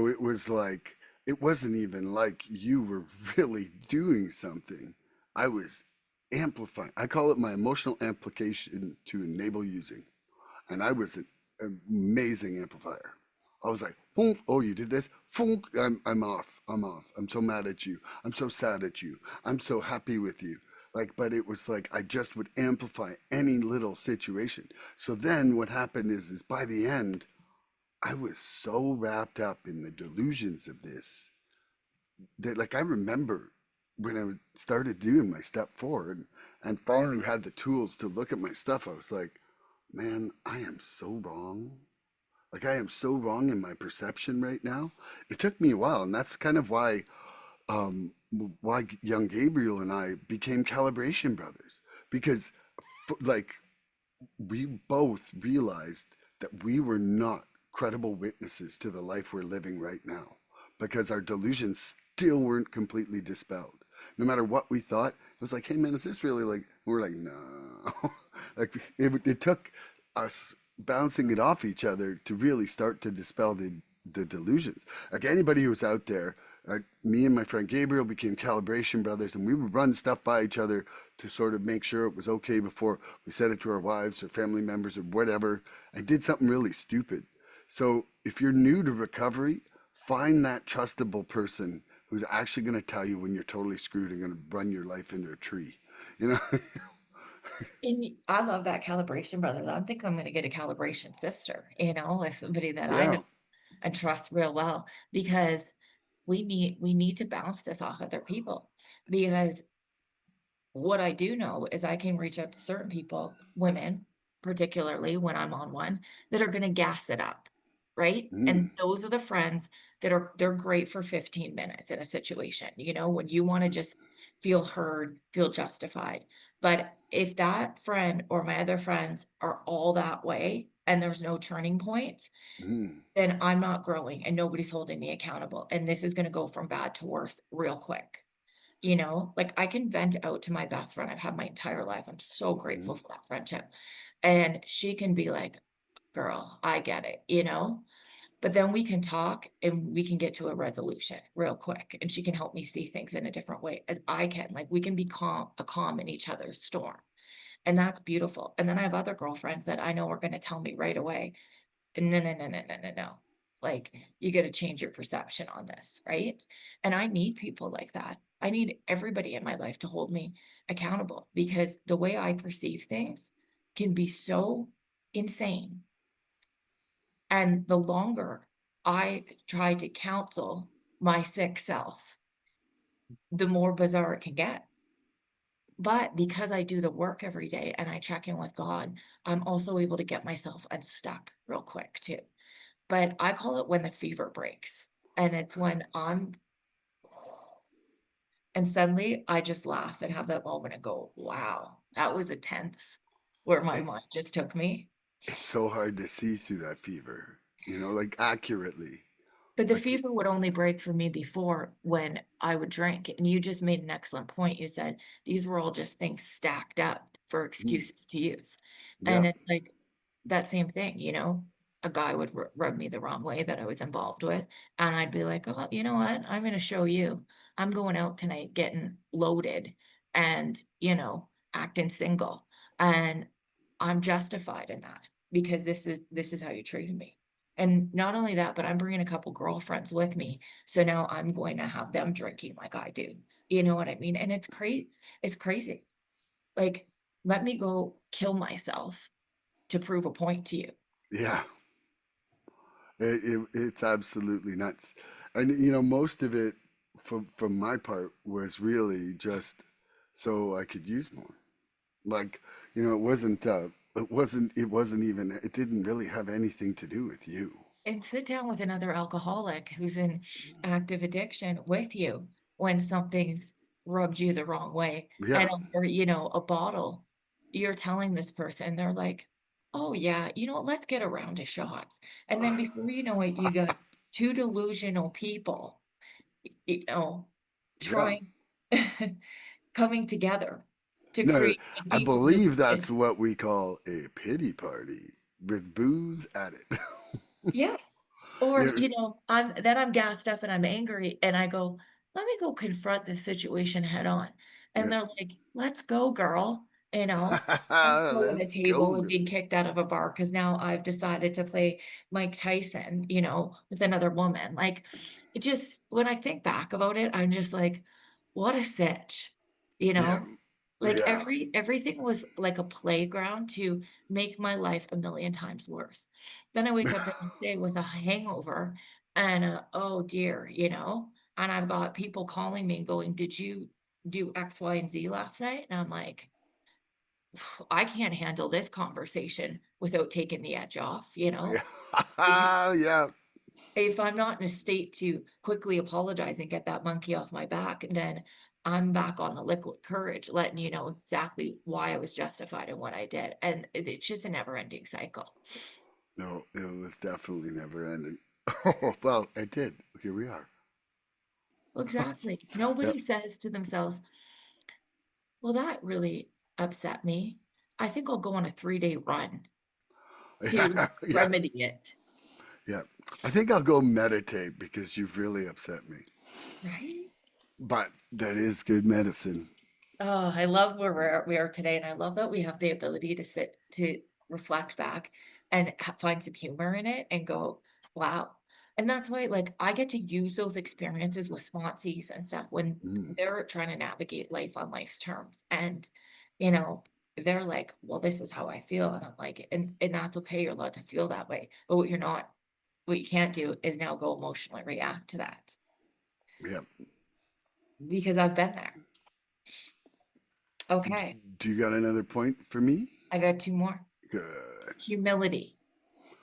it was like it wasn't even like you were really doing something. I was amplifying. I call it my emotional amplification to enable using. And I was an amazing amplifier. I was like, "Foonk, oh, you did this? Foonk, I'm off. I'm off. I'm so mad at you. I'm so sad at you. I'm so happy with you." Like, but it was like I just would amplify any little situation. So then what happened is by the end, I was so wrapped up in the delusions of this that, like, I remember when I started doing my step forward and finally had the tools to look at my stuff, I was like, man, I am so wrong. Like, I am so wrong in my perception right now. It took me a while, and that's kind of um, why young Gabriel and I became calibration brothers because, like, we both realized that we were not credible witnesses to the life we're living right now because our delusions still weren't completely dispelled. No matter what we thought, it was like, hey man, is this really like, we're like, no. Like it took us bouncing it off each other to really start to dispel the delusions. Like anybody who was out there, me and my friend Gabriel became calibration brothers, and we would run stuff by each other to sort of make sure it was okay before we said it to our wives or family members or whatever. I did something really stupid. So if you're new to recovery, find that trustable person who's actually going to tell you when you're totally screwed and going to run your life into a tree. You know? And I love that calibration brother. I think I'm going to get a calibration sister, like somebody that I know Yeah. and trust real well, because we need to bounce this off other people, because what I do know is I can reach out to certain people, women, particularly when I'm on one, that are going to gas it up, right? And Mm. those are the friends they're great for 15 minutes in a situation, when you want to just feel heard, feel justified. But if that friend or my other friends are all that way and there's no turning point, Mm. then I'm not growing and nobody's holding me accountable. And this is going to go from bad to worse real quick. Like I can vent out to my best friend I've had my entire life. I'm so grateful Mm. for that friendship. And she can be like, girl, I get it. But then we can talk and we can get to a resolution real quick. And she can help me see things in a different way as I can. Like we can be calm in each other's storm. And that's beautiful. And then I have other girlfriends that I know are going to tell me right away, no, no, no, no, no, no, no. Like you got to change your perception on this, right? And I need people like that. I need everybody in my life to hold me accountable because the way I perceive things can be so insane. And the longer I try to counsel my sick self, the more bizarre it can get. But because I do the work every day and I check in with God, I'm also able to get myself unstuck real quick too. But I call it when the fever breaks. And it's when I'm, and suddenly I just laugh and have that moment and go, wow, that was intense where my It, mind just took me. it's so hard to see through that fever, like accurately. But the I could, fever would only break for me before when I would drink. And you just made an excellent point. You said these were all just things stacked up for mm, excuses to use. yeah, And it's like that same thing. A guy would rub me the wrong way that I was involved with. And I'd be like, oh, you know what? I'm going to show you. I'm going out tonight getting loaded and acting single. And I'm justified in that because this is how you treated me. And not only that, but I'm bringing a couple girlfriends with me. So now I'm going to have them drinking like I do. You know what I mean? And it's crazy. It's crazy. Like, let me go kill myself to prove a point to you. yeah. It's absolutely nuts. And most of it from my part was really just so I could use more. Like, it wasn't even, it didn't really have anything to do with you. And sit down with another alcoholic who's in active addiction with you when something's rubbed you the wrong way. And Yeah. over a bottle, you're telling this person, they're like, oh yeah, let's get around to shots. And then before you know it, you got two delusional people, you know, Yeah. trying coming together to No, create a I deeper believe delusion. that's what we call a pity party with booze at it. Yeah. Or, It- I'm gassed up and I'm angry and I go, let me go confront this situation head on. And yeah. they're like, let's go, girl. I'm throwing a Let's table and go. being kicked out of a bar because now I've decided to play Mike Tyson with another woman. Like it just when I think back about it, I'm just like, what a sitch, you Yeah. know? Like Yeah. everything was like a playground to make my life a million times worse. Then I wake up the next day with a hangover and oh dear, and I've got people calling me going, did you do X, Y, and Z last night? And I'm like, I can't handle this conversation without taking the edge off. Because Yeah. Yeah. if I'm not in a state to quickly apologize and get that monkey off my back, then I'm back on the liquid courage, letting you know exactly why I was justified in what I did. And it's just a never ending cycle. No, it was definitely never ending. Oh, well, it did. Here we are. Well, exactly. Yeah. Nobody says to themselves, well, that really upset me. I think I'll go on a 3-day run to Yeah. Yeah. remedy it. Yeah. I think I'll go meditate because you've really upset me. Right? But that is good medicine. Oh, I love where we are today, and I love that we have the ability to sit to reflect back and find some humor in it and go, wow. And that's why, like, I get to use those experiences with sponsees and stuff when Mm, they're trying to navigate life on life's terms. And, you know, they're like, well, this is how I feel. And I'm like, and that's okay. You're allowed to feel that way. But what you can't do is now go emotionally react to that yeah. because I've been there. D- Okay. Do you got another point for me? I got two more. Good. Humility,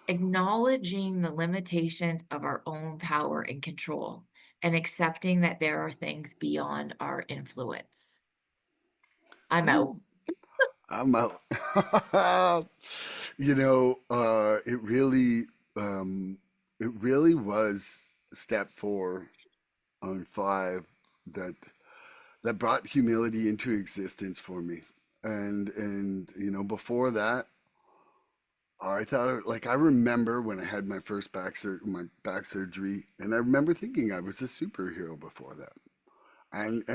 acknowledging the limitations of our own power and control, and accepting that there are things beyond our influence. I'm out. Ooh, I'm out. It um, really was step 4 on 5 that that brought humility into existence for me. And before that, I thought, like, I remember when I had my first my back surgery, and I remember thinking I was a superhero before that. And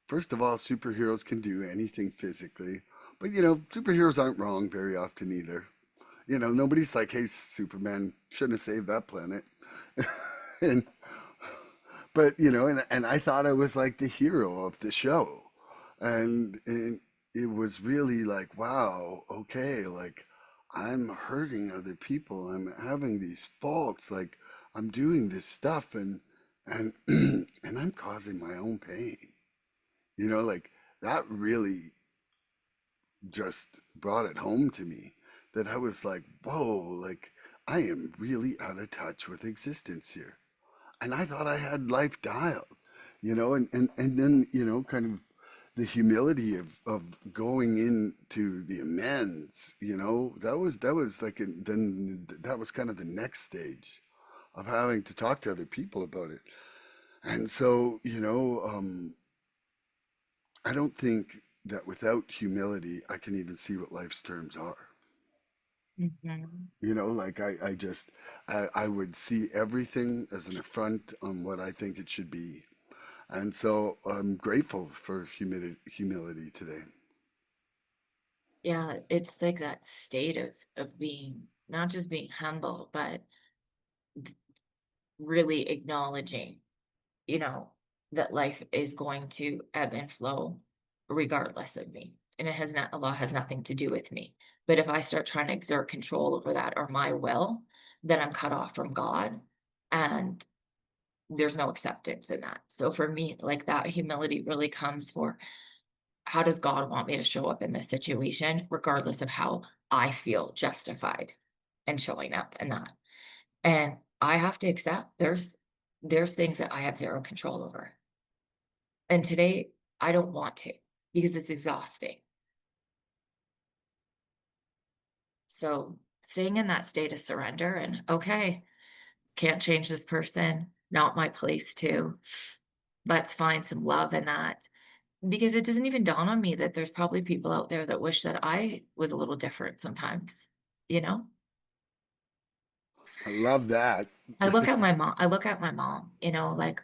first of all, superheroes can do anything physically, but superheroes aren't wrong very often either. Nobody's like, "Hey, Superman shouldn't have saved that planet." and and I thought I was like the hero of the show, and it was really like, wow, okay, like I'm hurting other people, I'm having these faults, like I'm doing this stuff, and and I'm causing my own pain. Like that really just brought it home to me that I was like, whoa, like I am really out of touch with existence here. And I thought I had life dialed, and then, kind of the humility of going into the amends, that was like, then that was kind of the next stage of having to talk to other people about it. And so, I don't think that without humility, I can even see what life's terms are. Mhm. Like I would see everything as an affront on what I think it should be. And so I'm grateful for humility today. Yeah, it's like that state of being not just being humble, but really acknowledging, you know, that life is going to ebb and flow regardless of me. And it has not a lot has nothing to do with me. But if I start trying to exert control over that or my will, then I'm cut off from God. And there's no acceptance in that. So for me, like that humility really comes for how does God want me to show up in this situation, regardless of how I feel justified in showing up in that. And I have to accept there's things that I have zero control over. And today I don't want to because it's exhausting. So staying in that state of surrender and okay, can't change this person, not my place to. Let's find some love in that. Because it doesn't even dawn on me that there's probably people out there that wish that I was a little different sometimes, you know? I love that. I look at my mom, like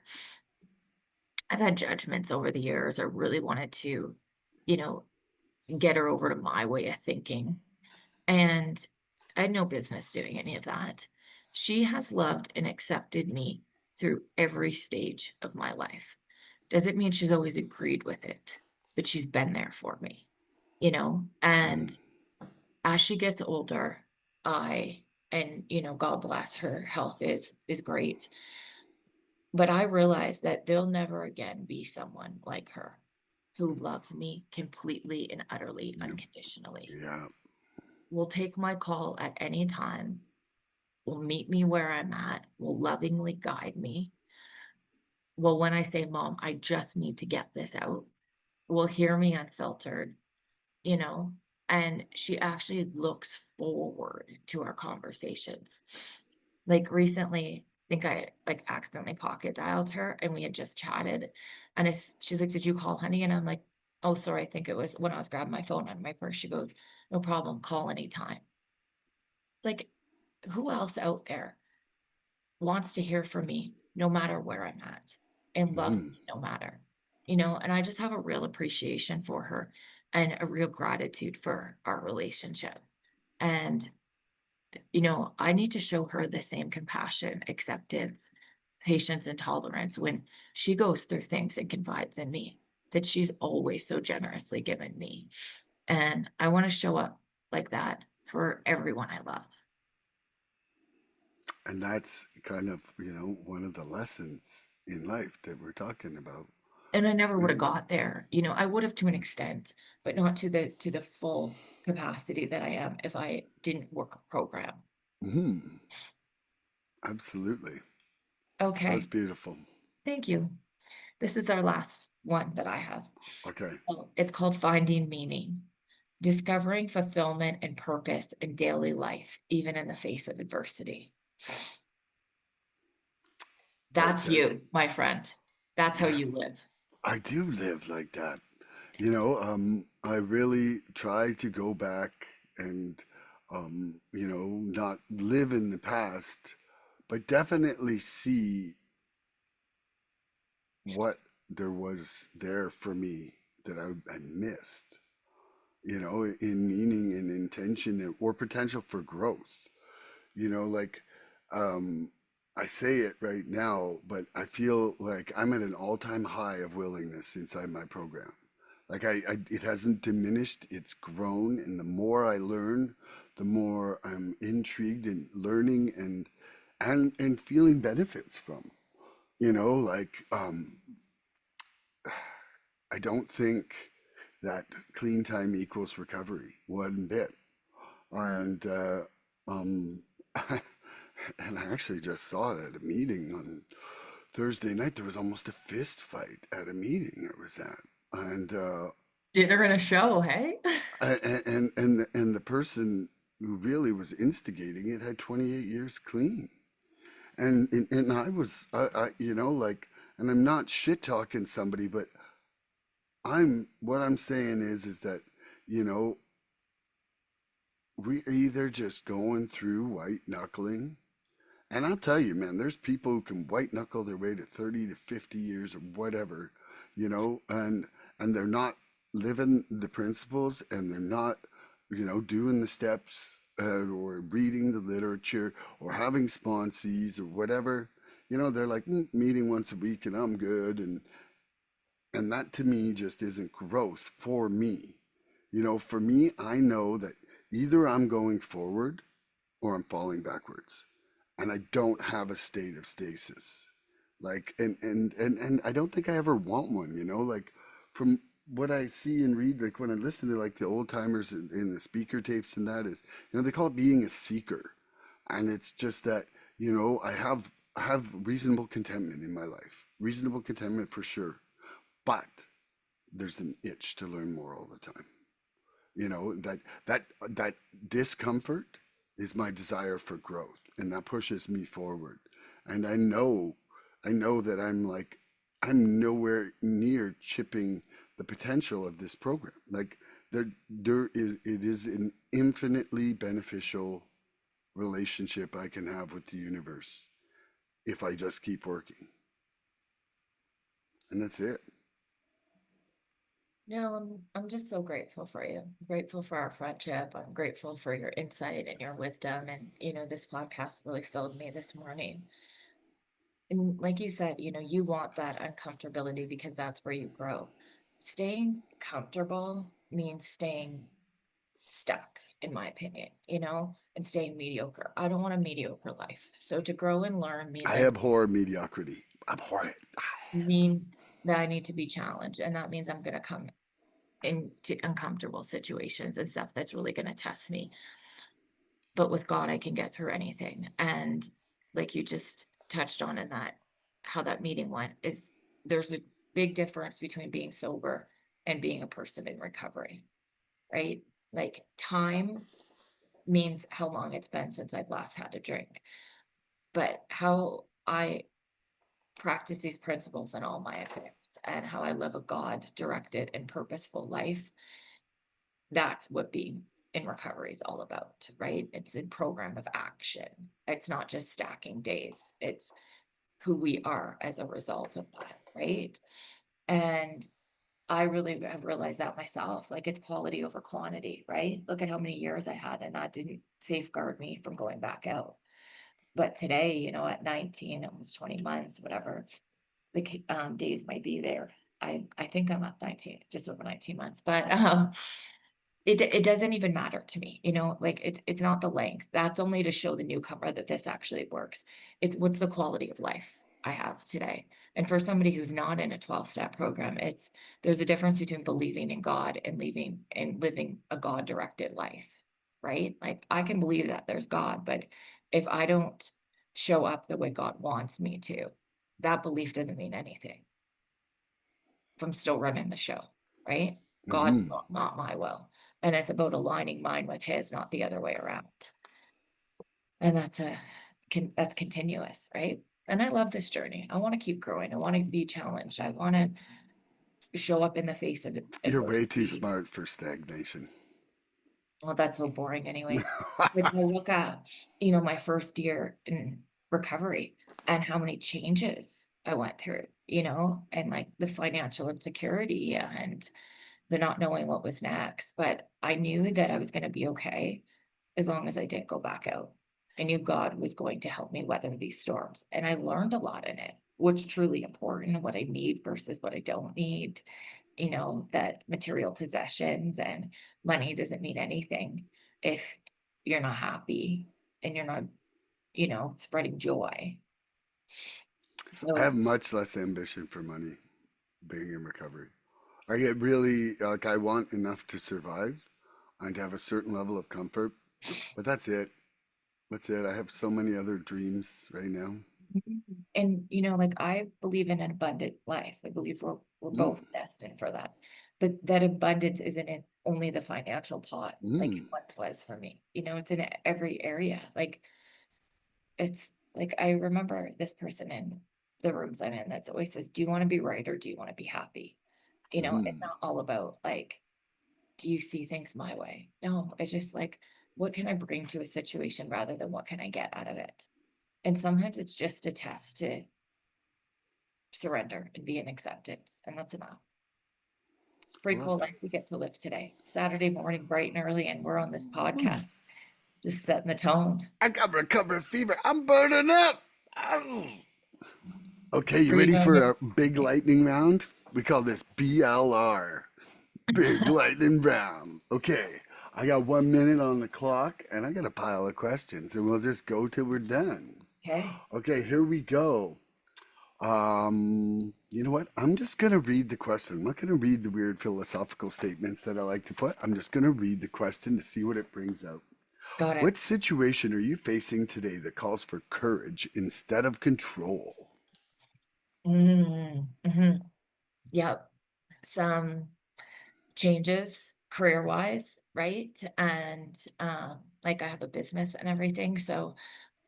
I've had judgments over the years. I really wanted to, you know, get her over to my way of thinking. And I had no business doing any of that. She has loved and accepted me through every stage of my life. Doesn't mean she's always agreed with it, but she's been there for me, And as she gets older, I and God bless her, health is great. But I realize that there'll never again be someone like her who loves me completely and utterly Yeah, unconditionally. yeah. Will take my call at any time, will meet me where I'm at, will lovingly guide me. Well, when I say, Mom, I just need to get this out, will hear me unfiltered, you know, and she actually looks forward to our conversations. Like recently, I think I like accidentally pocket dialed her and we had just chatted. And she's like, "Did you call, honey?" And I'm like, "Oh, sorry. I think it was when I was grabbing my phone out of my purse." She goes, "No problem. Call anytime." Like, who else out there wants to hear from me no matter where I'm at and loves Hmm. me no matter, and I just have a real appreciation for her and a real gratitude for our relationship. And, I need to show her the same compassion, acceptance, patience, and tolerance when she goes through things and confides in me that she's always so generously given me. And I want to show up like that for everyone I love. And that's kind of, one of the lessons in life that we're talking about. And I never would have And got there. I would have to an extent, but not to the full capacity that I am if I didn't work a program. mhm, absolutely. That's Okay, beautiful. thank you. This is our last one that I have. Okay. Oh, it's called Finding Meaning. Discovering fulfillment and purpose in daily life, even in the face of adversity. That's Okay. you, my friend. That's how Yeah. you live. I do live like that. I really try to go back and, not live in the past, but definitely see what there was there for me that I missed, in meaning and intention or potential for growth. Like, um, I say it right now, but I feel like I'm at an all-time high of willingness inside my program. Like it hasn't diminished, it's grown, and the more I learn, the more I'm intrigued and learning and feeling benefits from. Like I don't think that clean time equals recovery one bit. And um, and I actually just saw it at a meeting on Thursday night. There was almost a fist fight at a meeting I was at, and Dinner and a show, hey? and the person who really was instigating it had 28 years clean, and I was like, and I'm not shit talking somebody, but what I'm saying is that you know we're either just going through white knuckling. And I'll tell you, man, there's people who can white knuckle their way to 30 to 50 years or whatever, and they're not living the principles, and they're not, doing the steps, or reading the literature or having sponsees or whatever. They're like, meeting once a week and I'm good. And that to me just isn't growth for me. For me, I know that either I'm going forward or I'm falling backwards, and I don't have a state of stasis. Like, and I don't think I ever want one. Like, from what I see and read, like when I listen to like the old timers in the speaker tapes, and that is, they call it being a seeker, and it's just that I have reasonable contentment in my life, reasonable contentment for sure, but there's an itch to learn more all the time. That discomfort is my desire for growth, and that pushes me forward. And I know that I'm nowhere near chipping the potential of this program. Like, it is an infinitely beneficial relationship I can have with the universe if I just keep working. And that's it. No, I'm just so grateful for you. I'm grateful for our friendship. I'm grateful for your insight and your wisdom. And, this podcast really filled me this morning. And like you said, you want that uncomfortability because that's where you grow. Staying comfortable means staying stuck, in my opinion, and staying mediocre. I don't want a mediocre life. So to grow and learn means I abhor mediocrity. Abhor it. means that I need to be challenged. And that means I'm gonna come into uncomfortable situations and stuff that's really gonna test me. But with God, I can get through anything. And like you just touched on in that, how that meeting went, is there's a big difference between being sober and being a person in recovery, right? Like time means how long it's been since I've last had a drink. But how I practice these principles in all my affairs and how I live a God directed and purposeful life, that's what being in recovery is all about, right? It's a program of action. It's not just stacking days, it's who we are as a result of that, right? And I really have realized that myself. Like, it's quality over quantity, right? Look at how many years I had, and that didn't safeguard me from going back out. But today, at 19, almost 20 months, whatever, the days might be there. I think I'm at 19, just over 19 months, but it doesn't even matter to me, like it's not the length. That's only to show the newcomer that this actually works. It's what's the quality of life I have today. And for somebody who's not in a 12-step program, there's a difference between believing in God and living a God-directed life, right? Like, I can believe that there's God, but if I don't show up the way God wants me to, that belief doesn't mean anything if I'm still running the show, right? God's Mm-hmm. not my will. And it's about aligning mine with his, not the other way around. And that's continuous, right? And I love this journey. I want to keep growing. I want to be challenged. I want to show up in the face of You're way too adversity. smart for stagnation. Well, that's so boring anyways. But I look at, my first year in recovery and how many changes I went through, and like the financial insecurity and the not knowing what was next. But I knew that I was going to be okay as long as I didn't go back out. I knew God was going to help me weather these storms. And I learned a lot in it, what's truly important, what I need versus what I don't need, that material possessions and money doesn't mean anything if you're not happy and you're not, spreading joy. I have So, much less ambition for money being in recovery. I get really, like, I want enough to survive and to have a certain level of comfort, but that's it. That's it. I have so many other dreams right now. mhm. And like I believe in an abundant life. I believe we're Mm, both destined for that. But that abundance isn't in only the financial pot like it mm. once was for me. It's in every area. Like it's like I remember this person in the rooms I'm in that's always says, "Do you want to be right or do you want to be happy?" It's Mm. not all about like, do you see things my way? No, it's just like, what can I bring to a situation rather than what can I get out of it? And sometimes it's just a test to surrender and be in acceptance, and that's enough. It's a I pretty love cool that. life we get to live today. Saturday morning, bright and early, and we're on this podcast, just setting the tone. I got recovered fever. I'm burning up. Ow. Okay, you ready Freedom. for a big lightning round? We call this BLR. Big lightning round. Okay, I got 1 minute on the clock and I got a pile of questions and we'll just go till we're done. Okay. Okay, here we go. You know what? I'm just gonna read the question. I'm not gonna read the weird philosophical statements that I like to put. I'm just gonna read the question to see what it brings out. Got it. What situation are you facing today that calls for courage instead of control? Mm-hmm. Yep. Some changes career wise, right? And like I have a business and everything. So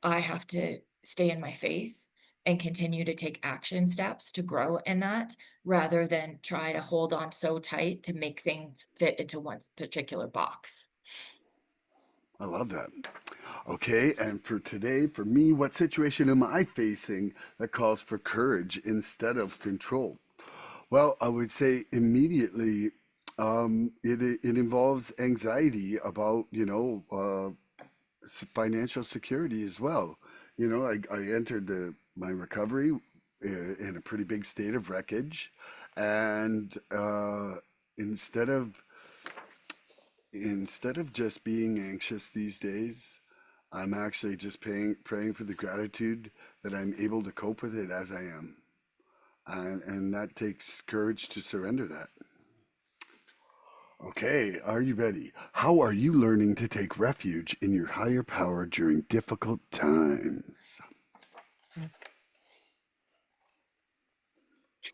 I have to stay in my faith and continue to take action steps to grow in that rather than try to hold on so tight to make things fit into one particular box. I love that. Okay, and for today, for me, what situation am I facing that calls for courage instead of control? Well, I would say immediately it involves anxiety about, financial security as well. I entered my recovery in a pretty big state of wreckage, and instead of instead of just being anxious these days, I'm actually just praying for the gratitude that I'm able to cope with it as I am. And that takes courage to surrender that. Okay, are you ready? How are you learning to take refuge in your higher power during difficult times?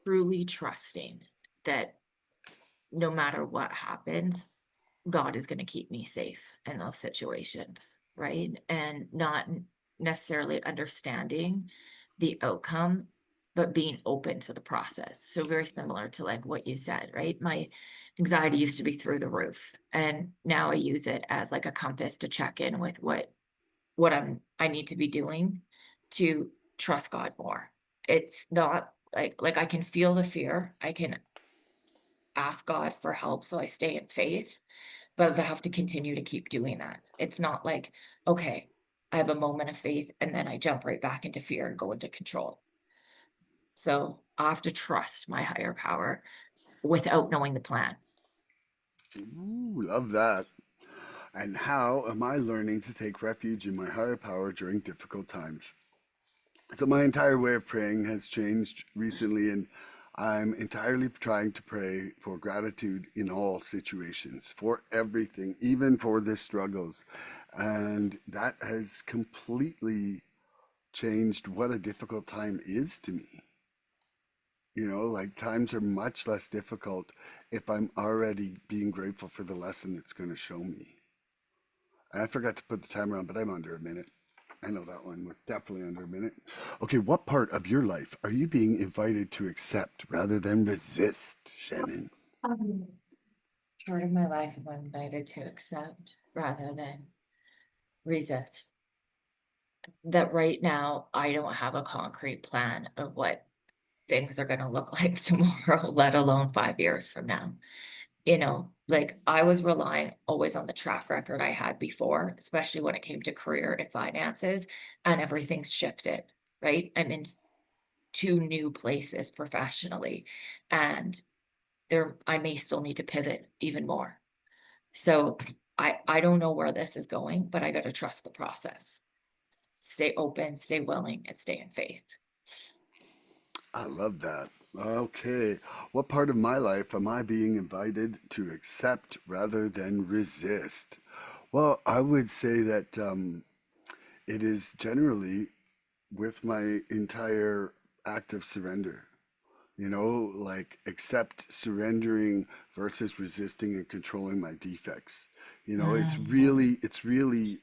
Truly trusting that no matter what happens, God is going to keep me safe in those situations, right? And not necessarily understanding the outcome, but being open to the process. So very similar to like what you said, right? My anxiety used to be through the roof, and now I use it as like a compass to check in with what I need to be doing to trust God more. It's not like I can feel the fear. I can ask God for help so I stay in faith, but I have to continue to keep doing that. It's not like, okay, I have a moment of faith and then I jump right back into fear and go into control. So I have to trust my higher power without knowing the plan. Ooh, love that. And how am I learning to take refuge in my higher power during difficult times? So my entire way of praying has changed recently, and I'm entirely trying to pray for gratitude in all situations, for everything, even for the struggles. And that has completely changed what a difficult time is to me. Like times are much less difficult if I'm already being grateful for the lesson it's going to show me. And I forgot to put the timer on, but I'm under a minute. I know that one was definitely under a minute. Okay, what part of your life are you being invited to accept rather than resist, Shannon? Um, Part of my life I'm invited to accept rather than resist. That right now, I don't have a concrete plan of what things are gonna look like tomorrow, let alone 5 years from now. Like, I was relying always on the track record I had before, especially when it came to career and finances, and everything's shifted, right? I'm in 2 new places professionally, and I may still need to pivot even more. So, I don't know where this is going, but I gotta trust the process. Stay open, stay willing, and stay in faith. I love that. Okay, what part of my life am I being invited to accept rather than resist? Well, I would say that it is generally with my entire act of surrender. Like accept surrendering versus resisting and controlling my defects. Mhm. It's really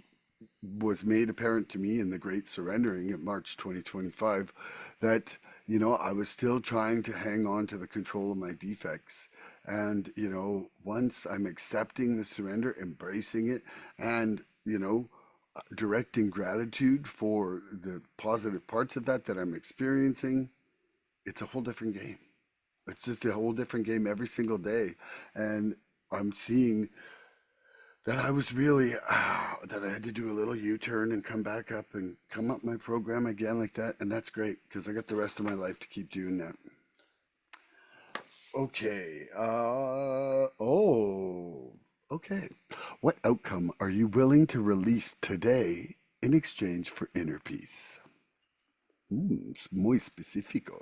was made apparent to me in the great surrendering in March 2025 that, I was still trying to hang on to the control of my defects. And, once I'm accepting the surrender, embracing it, and, directing gratitude for the positive parts of that I'm experiencing, it's a whole different game. It's just a whole different game every single day. And I'm seeing that I was really, that I had to do a little U-turn and come back up and come up my program again like that. And that's great because I got the rest of my life to keep doing that. Okay. Okay. What outcome are you willing to release today in exchange for inner peace? Muy específico.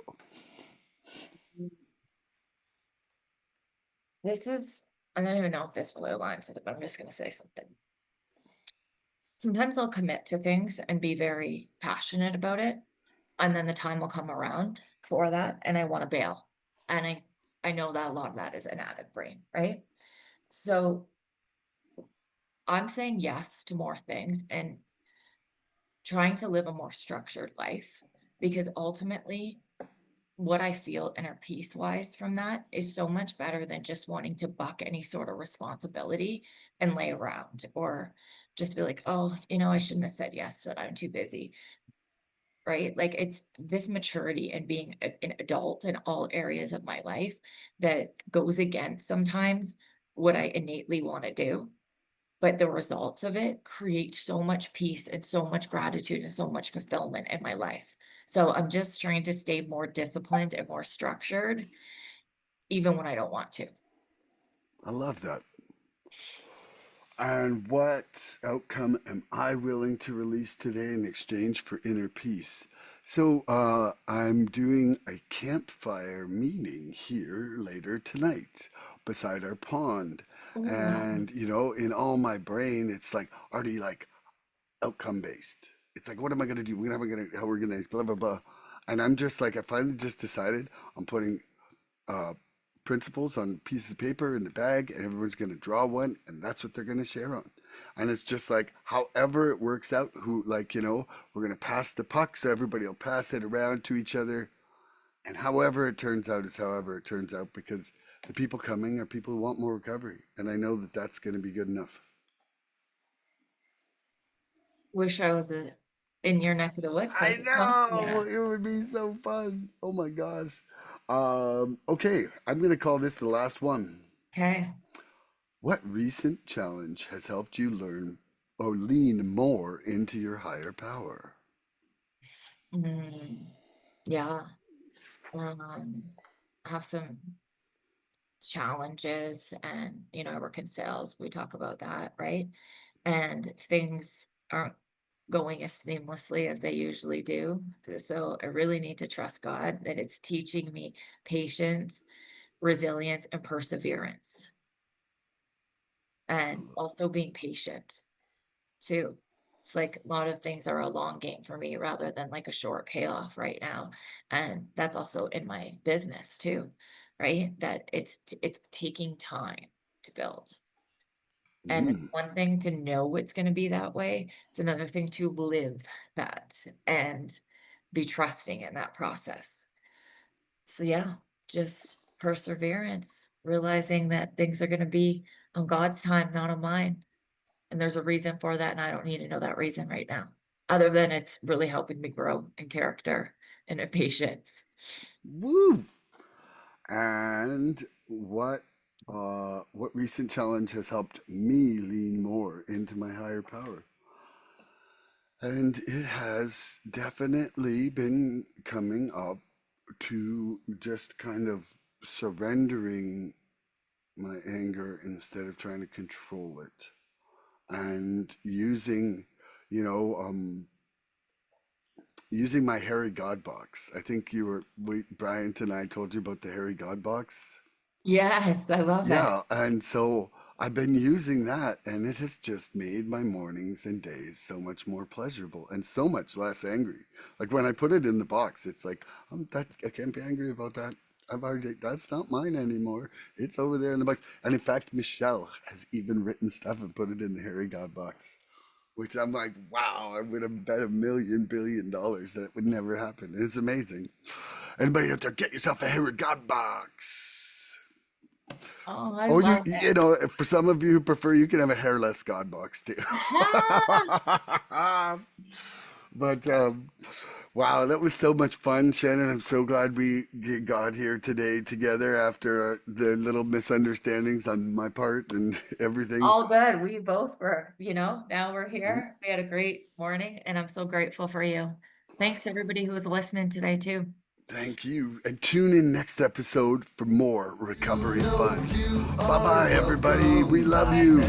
This is I don't even know if this really aligns with it, but I'm just gonna say something. Sometimes I'll commit to things and be very passionate about it, and then the time will come around for that, and I wanna bail. And I know that a lot of that is an addict brain, right? So, I'm saying yes to more things and trying to live a more structured life because ultimately what I feel inner peace wise from that is so much better than just wanting to buck any sort of responsibility and lay around or just be like, oh, I shouldn't have said yes, that I'm too busy, right? Like it's this maturity and being an adult in all areas of my life that goes against sometimes what I innately want to do. But the results of it create so much peace and so much gratitude and so much fulfillment in my life. So I'm just trying to stay more disciplined and more structured, even when I don't want to. I love that. And what outcome am I willing to release today in exchange for inner peace? So, I'm doing a campfire meeting here later tonight beside our pond. Mm. And, in all my brain, it's like already like outcome based. It's like, what am I going to do? How we're going to, blah, blah, blah. And I'm just like, I finally just decided I'm putting uh, principles on pieces of paper in the bag, and everyone's going to draw one, and that's what they're going to share on. And it's just like, however it works out, we're going to pass the puck, so everybody will pass it around to each other. And however it turns out is however it turns out because the people coming are people who want more recovery. And I know that that's going to be good enough. Wish I was in your neck of the woods so I I could come. know Yeah. it would be so fun. Oh my gosh. Okay, I'm going to call this the last one. Okay. What recent challenge has helped you learn or lean more into your higher power? Mm, yeah. Have some challenges and I work in sales. We talk about that, right? And things aren't going as seamlessly as they usually do. So I really need to trust God that it's teaching me patience, resilience, and perseverance, and also being patient too. It's like a lot of things are a long game for me rather than like a short payoff right now. And that's also in my business too, right? That it's taking time to build. And it's one thing to know it's going to be that way. It's another thing to live that and be trusting in that process. So yeah, just perseverance, realizing that things are going to be on God's time, not on mine. And there's a reason for that, and I don't need to know that reason right now, other than it's really helping me grow in character and in patience. Woo! And what recent challenge has helped me lean more into my higher power? And it has definitely been coming up to just kind of surrendering my anger instead of trying to control it, and you know, um, using my Harry God box. I think Bryant and I told you about the Harry God box. Yes, I love that. Yeah, and so I've been using that, and it has just made my mornings and days so much more pleasurable and so much less angry. Like when I put it in the box, it's like I can't be angry about that. That's not mine anymore. It's over there in the box. And in fact, Michelle has even written stuff and put it in the Harry God box, which I'm like, wow, I would have bet $1 billion that would never happen. It's amazing. Anybody out there, get yourself a Harry God box. Oh, I Or love you it. know, for some of you who prefer, you can have a hairless God box too. But wow, that was so much fun, Shannon. I'm so glad we got here today together after the little misunderstandings on my part and everything. All good. We both were, now we're here. We had a great morning, and I'm so grateful for you. Thanks to everybody who was listening today, too. Thank you. And tune in next episode for more recovery fun. Bye bye, everybody. We love you.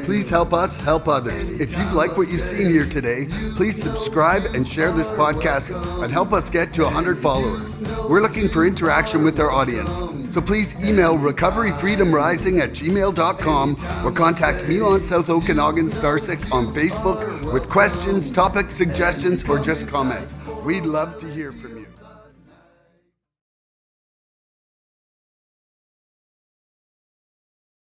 Please help us help others. If you like what you've seen here today, please subscribe and share this podcast and help us get to 100 followers. We're looking for interaction with our audience. So please email recoveryfreedomrising@gmail.com or contact Milan South Okanagan Starcic on Facebook with questions, topic suggestions, or just comments. We'd love to hear from you.